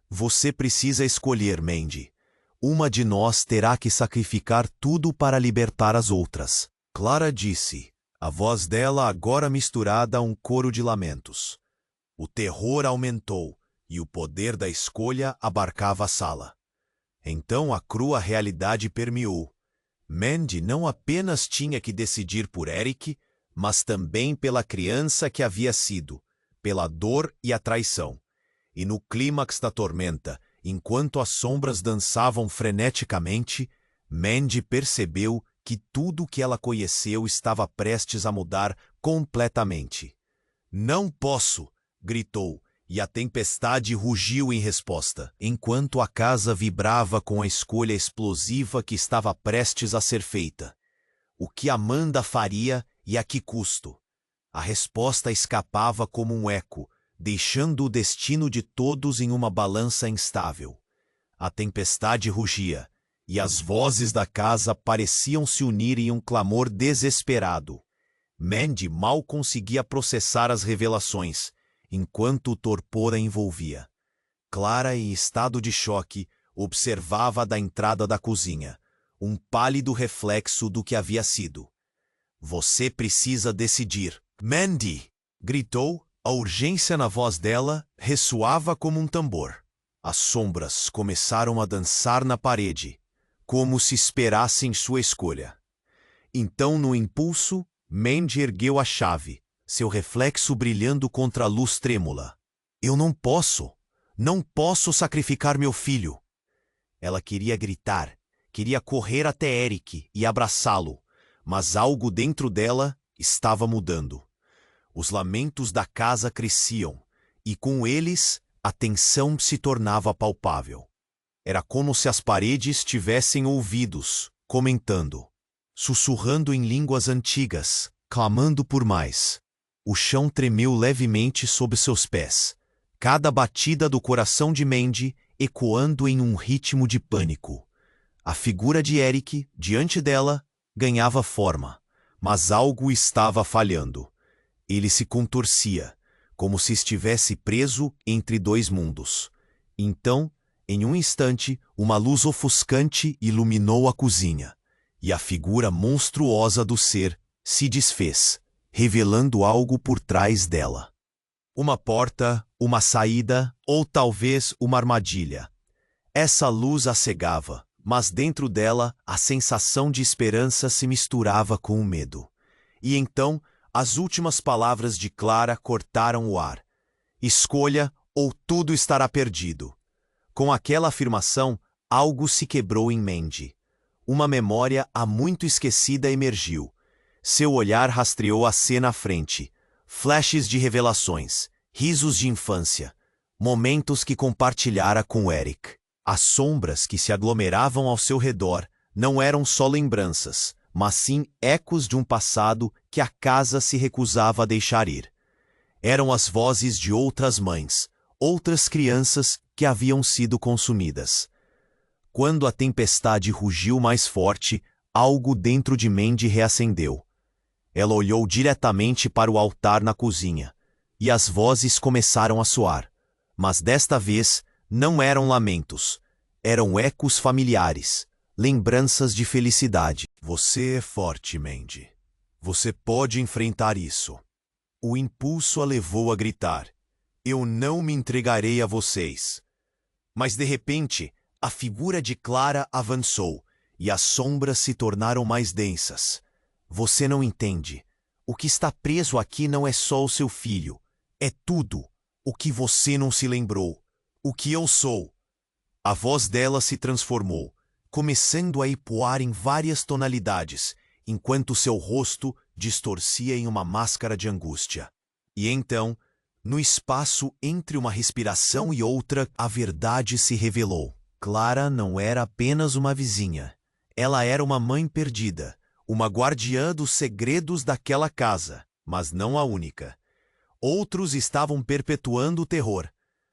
Você precisa escolher, Mandy. Uma de nós terá que sacrificar tudo para libertar as outras. Clara disse, a voz dela agora misturada a um coro de lamentos. O terror aumentou e o poder da escolha abarcava a sala. Então a crua realidade permeou. Mandy não apenas tinha que decidir por Eric, mas também pela criança que havia sido, pela dor e a traição. E no clímax da tormenta, enquanto as sombras dançavam freneticamente, Mandy percebeu que tudo que ela conheceu estava prestes a mudar completamente. Não posso! Gritou, e a tempestade rugiu em resposta, enquanto a casa vibrava com a escolha explosiva que estava prestes a ser feita. O que Amanda faria e a que custo? A resposta escapava como um eco, deixando o destino de todos em uma balança instável. A tempestade rugia, e as vozes da casa pareciam se unir em um clamor desesperado. Mandy mal conseguia processar as revelações, enquanto o torpor a envolvia. Clara, em estado de choque, observava da entrada da cozinha, um pálido reflexo do que havia sido. Você precisa decidir. Mandy! Gritou, a urgência na voz dela ressoava como um tambor. As sombras começaram a dançar na parede, como se esperassem sua escolha. Então, no impulso, Mandy ergueu a chave, seu reflexo brilhando contra a luz trêmula. Eu não posso sacrificar meu filho. Ela queria gritar, queria correr até Eric e abraçá-lo, mas algo dentro dela estava mudando. Os lamentos da casa cresciam, e com eles a tensão se tornava palpável. Era como se as paredes tivessem ouvidos, comentando, sussurrando em línguas antigas, clamando por mais. O chão tremeu levemente sob seus pés, cada batida do coração de Mandy ecoando em um ritmo de pânico. A figura de Eric, diante dela, ganhava forma, mas algo estava falhando. Ele se contorcia, como se estivesse preso entre dois mundos. Então, em um instante, uma luz ofuscante iluminou a cozinha, e a figura monstruosa do ser se desfez, revelando algo por trás dela. Uma porta, uma saída, ou talvez uma armadilha. Essa luz a cegava, mas dentro dela a sensação de esperança se misturava com o medo. E então, as últimas palavras de Clara cortaram o ar. Escolha ou tudo estará perdido. Com aquela afirmação, algo se quebrou em Mandy. Uma memória há muito esquecida emergiu. Seu olhar rastreou a cena à frente. Flashes de revelações, risos de infância, momentos que compartilhara com Eric. As sombras que se aglomeravam ao seu redor não eram só lembranças, mas sim ecos de um passado que a casa se recusava a deixar ir. Eram as vozes de outras mães, outras crianças que haviam sido consumidas. Quando a tempestade rugiu mais forte, algo dentro de Mandy reacendeu. Ela olhou diretamente para o altar na cozinha, e as vozes começaram a soar. Mas desta vez não eram lamentos, eram ecos familiares, lembranças de felicidade. Você é forte, Mandy. Você pode enfrentar isso. O impulso a levou a gritar. Eu não me entregarei a vocês. Mas de repente, a figura de Clara avançou, e as sombras se tornaram mais densas. Você não entende. O que está preso aqui não é só o seu filho. É tudo. O que você não se lembrou. O que eu sou. A voz dela se transformou, começando a ecoar em várias tonalidades, enquanto seu rosto distorcia em uma máscara de angústia. E então, no espaço entre uma respiração e outra, a verdade se revelou. Clara não era apenas uma vizinha. Ela era uma mãe perdida, uma guardiã dos segredos daquela casa, mas não a única. Outros estavam perpetuando o terror.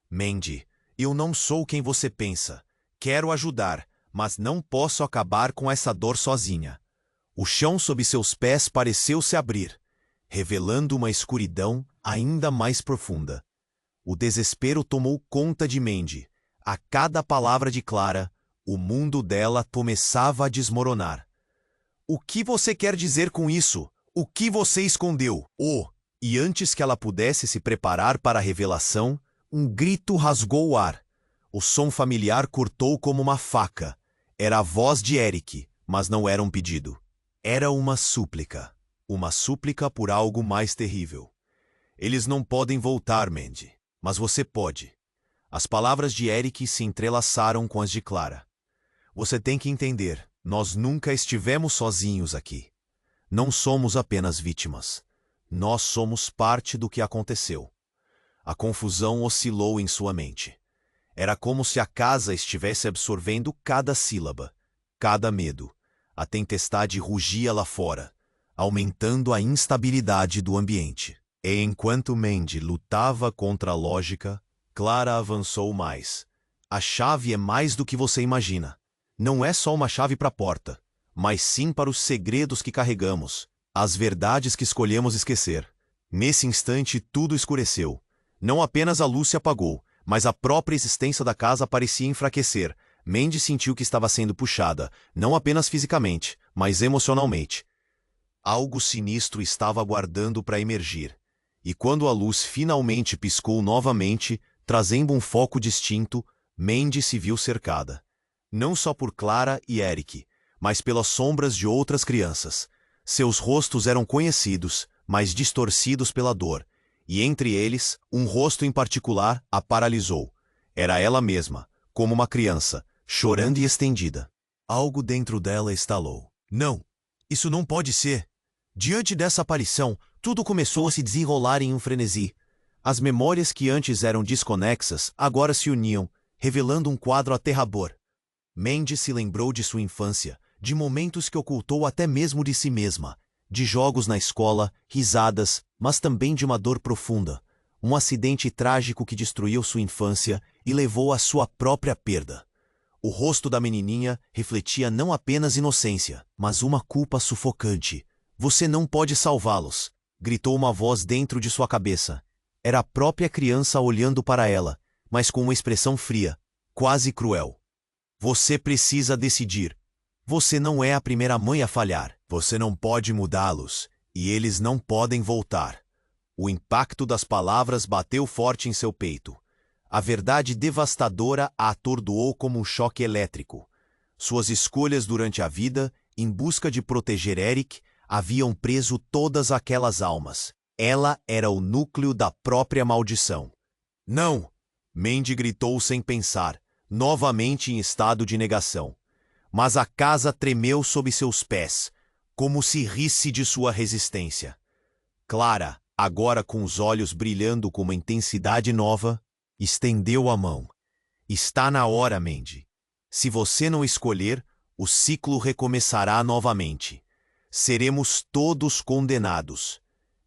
Mandy, eu não sou quem você pensa. Quero ajudar, mas não posso acabar com essa dor sozinha. O chão sob seus pés pareceu se abrir, revelando uma escuridão ainda mais profunda. O desespero tomou conta de Mandy. A cada palavra de Clara, o mundo dela começava a desmoronar. O que você quer dizer com isso? O que você escondeu? E antes que ela pudesse se preparar para a revelação, um grito rasgou o ar. O som familiar cortou como uma faca. Era a voz de Eric, mas não era um pedido. Era uma súplica. Uma súplica por algo mais terrível. Eles não podem voltar, Mandy, mas você pode. As palavras de Eric se entrelaçaram com as de Clara. Você tem que entender, nós nunca estivemos sozinhos aqui. Não somos apenas vítimas. Nós somos parte do que aconteceu. A confusão oscilou em sua mente. Era como se a casa estivesse absorvendo cada sílaba, cada medo. A tempestade rugia lá fora, aumentando a instabilidade do ambiente. E enquanto Mandy lutava contra a lógica, Clara avançou mais. A chave é mais do que você imagina. Não é só uma chave para a porta, mas sim para os segredos que carregamos, as verdades que escolhemos esquecer. Nesse instante, tudo escureceu. Não apenas a luz se apagou, mas a própria existência da casa parecia enfraquecer. Mandy sentiu que estava sendo puxada, não apenas fisicamente, mas emocionalmente. Algo sinistro estava aguardando para emergir. E quando a luz finalmente piscou novamente, trazendo um foco distinto, Mandy se viu cercada. Não só por Clara e Eric, mas pelas sombras de outras crianças. Seus rostos eram conhecidos, mas distorcidos pela dor. E entre eles, um rosto em particular a paralisou. Era ela mesma, como uma criança, chorando e estendida. Algo dentro dela estalou. Não, isso não pode ser. Diante dessa aparição, tudo começou a se desenrolar em um frenesi. As memórias que antes eram desconexas agora se uniam, revelando um quadro aterrador. Mandy se lembrou de sua infância, de momentos que ocultou até mesmo de si mesma, de jogos na escola, risadas, mas também de uma dor profunda. Um acidente trágico que destruiu sua infância e levou à sua própria perda. O rosto da menininha refletia não apenas inocência, mas uma culpa sufocante. Você não pode salvá-los, gritou uma voz dentro de sua cabeça. Era a própria criança olhando para ela, mas com uma expressão fria, quase cruel. Você precisa decidir. Você não é a primeira mãe a falhar. Você não pode mudá-los, e eles não podem voltar. O impacto das palavras bateu forte em seu peito. A verdade devastadora a atordoou como um choque elétrico. Suas escolhas durante a vida, em busca de proteger Eric, haviam preso todas aquelas almas. Ela era o núcleo da própria maldição. Não! Mandy gritou sem pensar, novamente em estado de negação. Mas a casa tremeu sob seus pés, como se risse de sua resistência. Clara, agora com os olhos brilhando com uma intensidade nova, estendeu a mão. Está na hora, Mandy. Se você não escolher, o ciclo recomeçará novamente. Seremos todos condenados.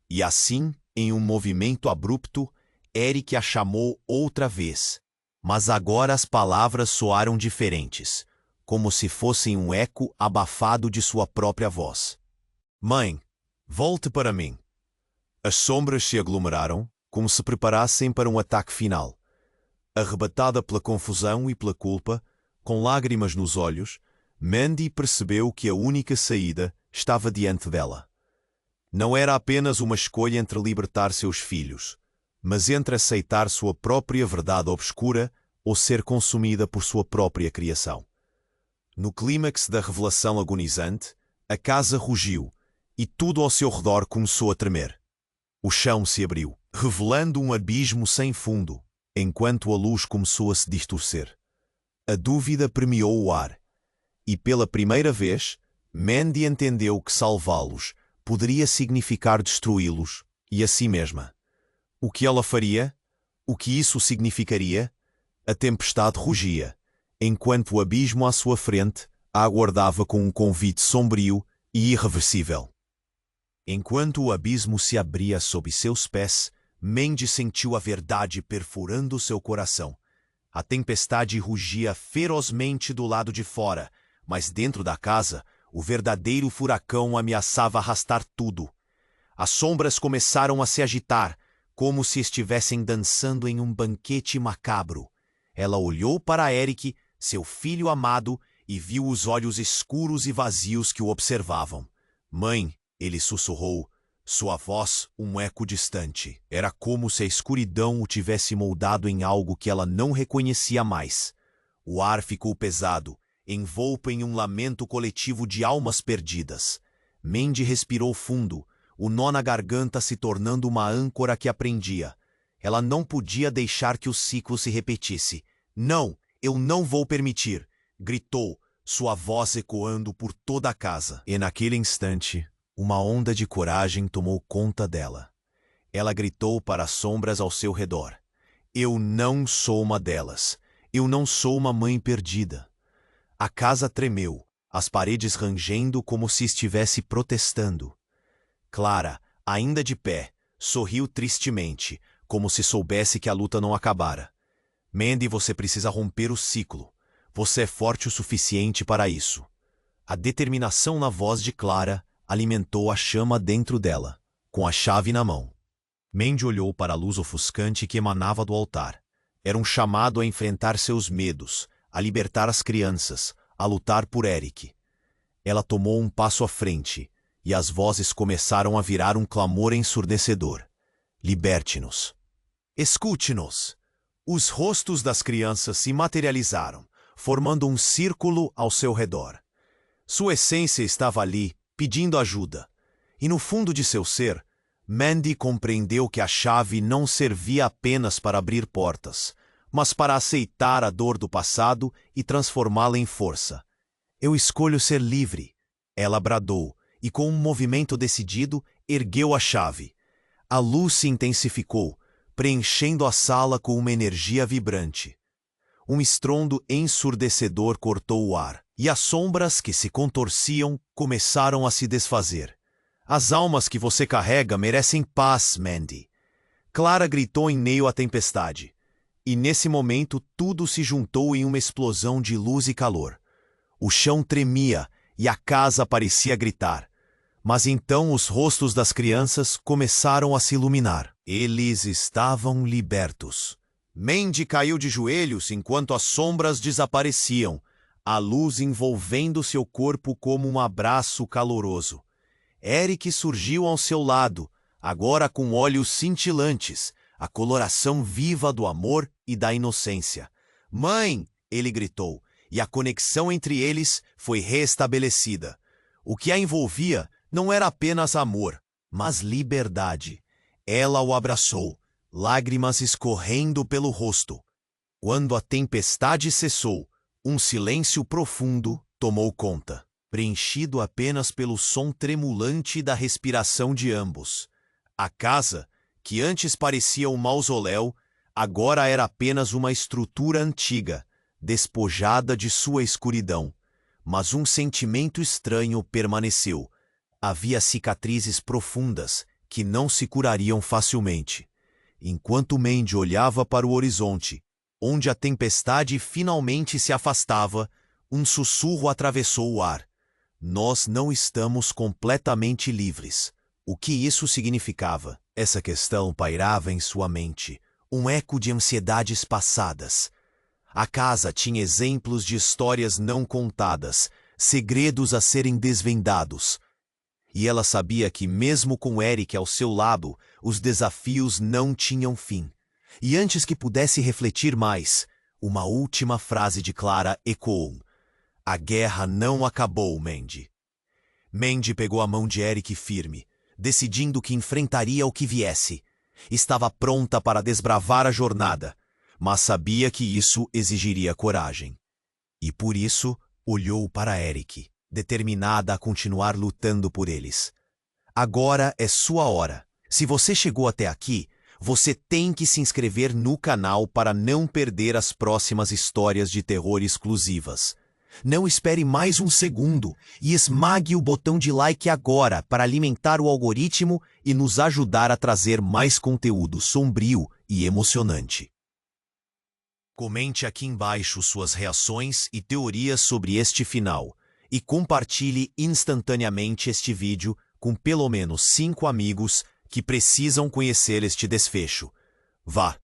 E assim, em um movimento abrupto, Eric a chamou outra vez. Mas agora as palavras soaram diferentes, como se fossem um eco abafado de sua própria voz. Mãe, volte para mim. As sombras se aglomeraram, como se preparassem para um ataque final. Arrebatada pela confusão e pela culpa, com lágrimas nos olhos, Mandy percebeu que a única saída estava diante dela. Não era apenas uma escolha entre libertar seus filhos, mas entre aceitar sua própria verdade obscura ou ser consumida por sua própria criação. No clímax da revelação agonizante, a casa rugiu e tudo ao seu redor começou a tremer. O chão se abriu, revelando um abismo sem fundo, enquanto a luz começou a se distorcer. A dúvida permeou o ar, e pela primeira vez, Mandy entendeu que salvá-los poderia significar destruí-los e a si mesma. O que ela faria? O que isso significaria? A tempestade rugia, enquanto o abismo à sua frente a aguardava com um convite sombrio e irreversível. Enquanto o abismo se abria sob seus pés, Mandy sentiu a verdade perfurando seu coração. A tempestade rugia ferozmente do lado de fora, mas dentro da casa, o verdadeiro furacão ameaçava arrastar tudo. As sombras começaram a se agitar, como se estivessem dançando em um banquete macabro. Ela olhou para Eric, seu filho amado, e viu os olhos escuros e vazios que o observavam. Mãe, ele sussurrou, sua voz um eco distante. Era como se a escuridão o tivesse moldado em algo que ela não reconhecia mais. O ar ficou pesado, envolto em um lamento coletivo de almas perdidas. Mandy respirou fundo, o nó na garganta se tornando uma âncora que a prendia. Ela não podia deixar que o ciclo se repetisse. Não, eu não vou permitir, gritou, sua voz ecoando por toda a casa. E naquele instante, uma onda de coragem tomou conta dela. Ela gritou para as sombras ao seu redor. Eu não sou uma delas. Eu não sou uma mãe perdida. A casa tremeu, as paredes rangendo como se estivesse protestando. Clara, ainda de pé, sorriu tristemente, como se soubesse que a luta não acabara. Mandy, você precisa romper o ciclo. Você é forte o suficiente para isso. A determinação na voz de Clara alimentou a chama dentro dela, com a chave na mão. Mandy olhou para a luz ofuscante que emanava do altar. Era um chamado a enfrentar seus medos, a libertar as crianças, a lutar por Eric. Ela tomou um passo à frente, e as vozes começaram a virar um clamor ensurdecedor. Liberte-nos. Escute-nos. Os rostos das crianças se materializaram, formando um círculo ao seu redor. Sua essência estava ali, pedindo ajuda. E no fundo de seu ser, Mandy compreendeu que a chave não servia apenas para abrir portas, mas para aceitar a dor do passado e transformá-la em força. Eu escolho ser livre, ela bradou, e com um movimento decidido, ergueu a chave. A luz se intensificou, preenchendo a sala com uma energia vibrante. Um estrondo ensurdecedor cortou o ar, e as sombras que se contorciam começaram a se desfazer. As almas que você carrega merecem paz, Mandy. Clara gritou em meio à tempestade. E nesse momento tudo se juntou em uma explosão de luz e calor. O chão tremia e a casa parecia gritar. Mas então os rostos das crianças começaram a se iluminar. Eles estavam libertos. Mandy caiu de joelhos enquanto as sombras desapareciam, a luz envolvendo seu corpo como um abraço caloroso. Eric surgiu ao seu lado, agora com olhos cintilantes, a coloração viva do amor e da inocência. Mãe! Ele gritou, e a conexão entre eles foi restabelecida. O que a envolvia não era apenas amor, mas liberdade. Ela o abraçou, lágrimas escorrendo pelo rosto. Quando a tempestade cessou, um silêncio profundo tomou conta, preenchido apenas pelo som tremulante da respiração de ambos. A casa, que antes parecia um mausoléu, agora era apenas uma estrutura antiga, despojada de sua escuridão. Mas um sentimento estranho permaneceu. Havia cicatrizes profundas que não se curariam facilmente. Enquanto Mandy olhava para o horizonte, onde a tempestade finalmente se afastava, um sussurro atravessou o ar. Nós não estamos completamente livres. O que isso significava? Essa questão pairava em sua mente, um eco de ansiedades passadas. A casa tinha exemplos de histórias não contadas, segredos a serem desvendados. E ela sabia que, mesmo com Eric ao seu lado, os desafios não tinham fim. E antes que pudesse refletir mais, uma última frase de Clara ecoou. A guerra não acabou, Mandy. Mandy pegou a mão de Eric firme, decidindo que enfrentaria o que viesse. Estava pronta para desbravar a jornada, mas sabia que isso exigiria coragem. E por isso, olhou para Eric, determinada a continuar lutando por eles. Agora é sua hora. Se você chegou até aqui, você tem que se inscrever no canal para não perder as próximas histórias de terror exclusivas. Não espere mais um segundo e esmague o botão de like agora para alimentar o algoritmo e nos ajudar a trazer mais conteúdo sombrio e emocionante. Comente aqui embaixo suas reações e teorias sobre este final e compartilhe instantaneamente este vídeo com pelo menos 5 amigos que precisam conhecer este desfecho. Vá!